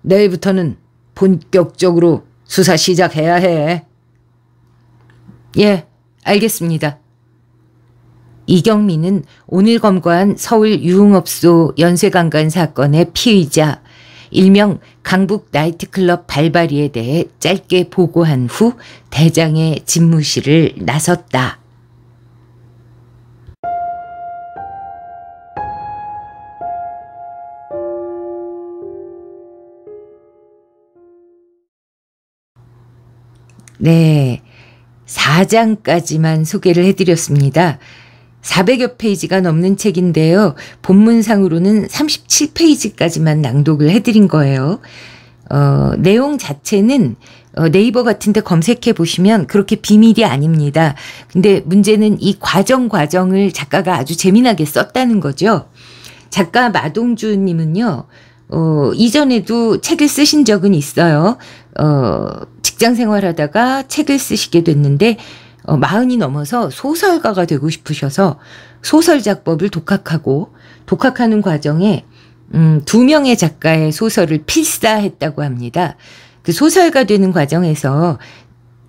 내일부터는 본격적으로 수사 시작해야 해. 예, 알겠습니다. 이경민은 오늘 검거한 서울 유흥업소 연쇄강간 사건의 피의자 일명 강북 나이트클럽 발바리에 대해 짧게 보고한 후 대장의 집무실을 나섰다. 네, 4장까지만 소개를 해드렸습니다. 400여 페이지가 넘는 책인데요. 본문상으로는 37페이지까지만 낭독을 해드린 거예요. 내용 자체는 네이버 같은 데 검색해 보시면 그렇게 비밀이 아닙니다. 근데 문제는 이 과정을 작가가 아주 재미나게 썼다는 거죠. 작가 마동주님은요. 이전에도 책을 쓰신 적은 있어요. 직장 생활하다가 책을 쓰시게 됐는데 40이 넘어서 소설가가 되고 싶으셔서 소설 작법을 독학하고 독학하는 과정에 2명의 작가의 소설을 필사했다고 합니다. 그 소설가 되는 과정에서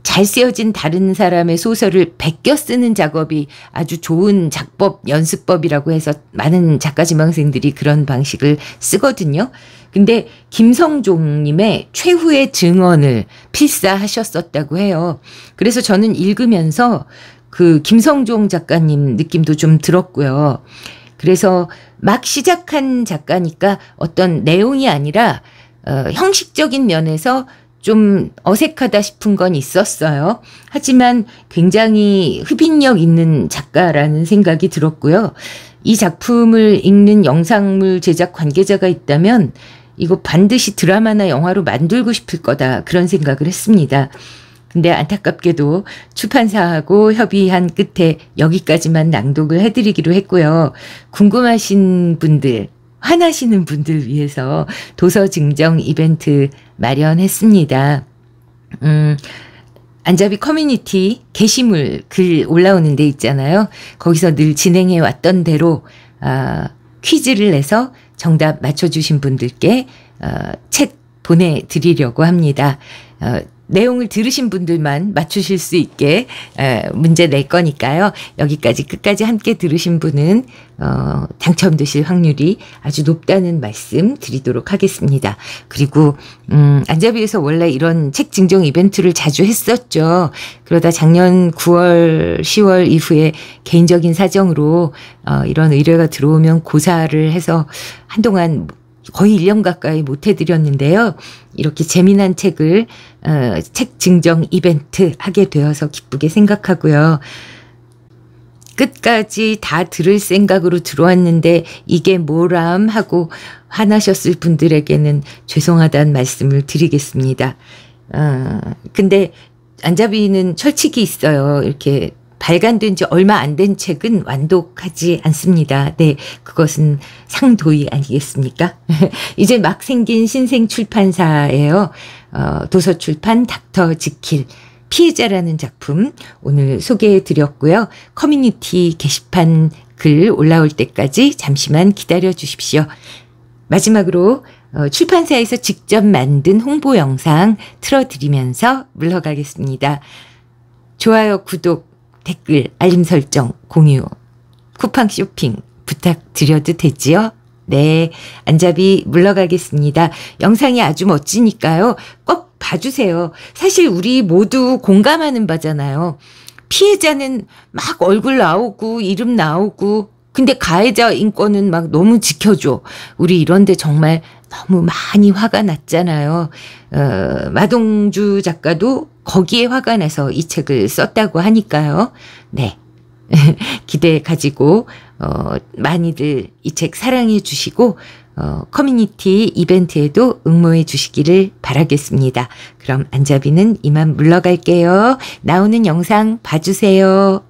잘 쓰여진 다른 사람의 소설을 베껴 쓰는 작업이 아주 좋은 작법 연습법이라고 해서 많은 작가 지망생들이 그런 방식을 쓰거든요. 근데 김성종님의 최후의 증언을 필사하셨었다고 해요. 그래서 저는 읽으면서 그 김성종 작가님 느낌도 좀 들었고요. 그래서 막 시작한 작가니까 어떤 내용이 아니라 형식적인 면에서 좀 어색하다 싶은 건 있었어요. 하지만 굉장히 흡인력 있는 작가라는 생각이 들었고요. 이 작품을 읽는 영상물 제작 관계자가 있다면 이거 반드시 드라마나 영화로 만들고 싶을 거다 그런 생각을 했습니다. 근데 안타깝게도 출판사하고 협의한 끝에 여기까지만 낭독을 해드리기로 했고요. 궁금하신 분들, 화나시는 분들 위해서 도서 증정 이벤트 마련했습니다. 안잡이 커뮤니티 게시물 글 올라오는 데 있잖아요. 거기서 늘 진행해 왔던 대로 퀴즈를 내서 정답 맞춰주신 분들께 책 보내드리려고 합니다. 내용을 들으신 분들만 맞추실 수 있게 문제 낼 거니까요. 여기까지 끝까지 함께 들으신 분은 당첨되실 확률이 아주 높다는 말씀 드리도록 하겠습니다. 그리고 안자비에서 원래 이런 책 증정 이벤트를 자주 했었죠. 그러다 작년 9월, 10월 이후에 개인적인 사정으로 이런 의뢰가 들어오면 고사를 해서 한동안 거의 1년 가까이 못 해드렸는데요. 이렇게 재미난 책을 책 증정 이벤트 하게 되어서 기쁘게 생각하고요. 끝까지 다 들을 생각으로 들어왔는데 이게 뭐람 하고 화나셨을 분들에게는 죄송하다는 말씀을 드리겠습니다. 근데 안자비는 철칙이 있어요. 이렇게 발간된 지 얼마 안 된 책은 완독하지 않습니다. 네, 그것은 상도이 아니겠습니까? 이제 막 생긴 신생 출판사예요. 도서출판 닥터 지킬 피해자라는 작품 오늘 소개해 드렸고요. 커뮤니티 게시판 글 올라올 때까지 잠시만 기다려 주십시오. 마지막으로 출판사에서 직접 만든 홍보 영상 틀어드리면서 물러가겠습니다. 좋아요, 구독, 댓글, 알림 설정, 공유, 쿠팡 쇼핑 부탁드려도 되지요? 네, 안자비 물러가겠습니다. 영상이 아주 멋지니까요. 꼭 봐주세요. 사실 우리 모두 공감하는 바잖아요. 피해자는 막 얼굴 나오고 이름 나오고 근데 가해자 인권은 막 너무 지켜줘. 우리 이런데 정말 너무 많이 화가 났잖아요. 마동주 작가도 거기에 화가 나서 이 책을 썼다고 하니까요. 네. 기대 가지고 많이들 이 책 사랑해 주시고 커뮤니티 이벤트에도 응모해 주시기를 바라겠습니다. 그럼 안자비는 이만 물러갈게요. 나오는 영상 봐주세요.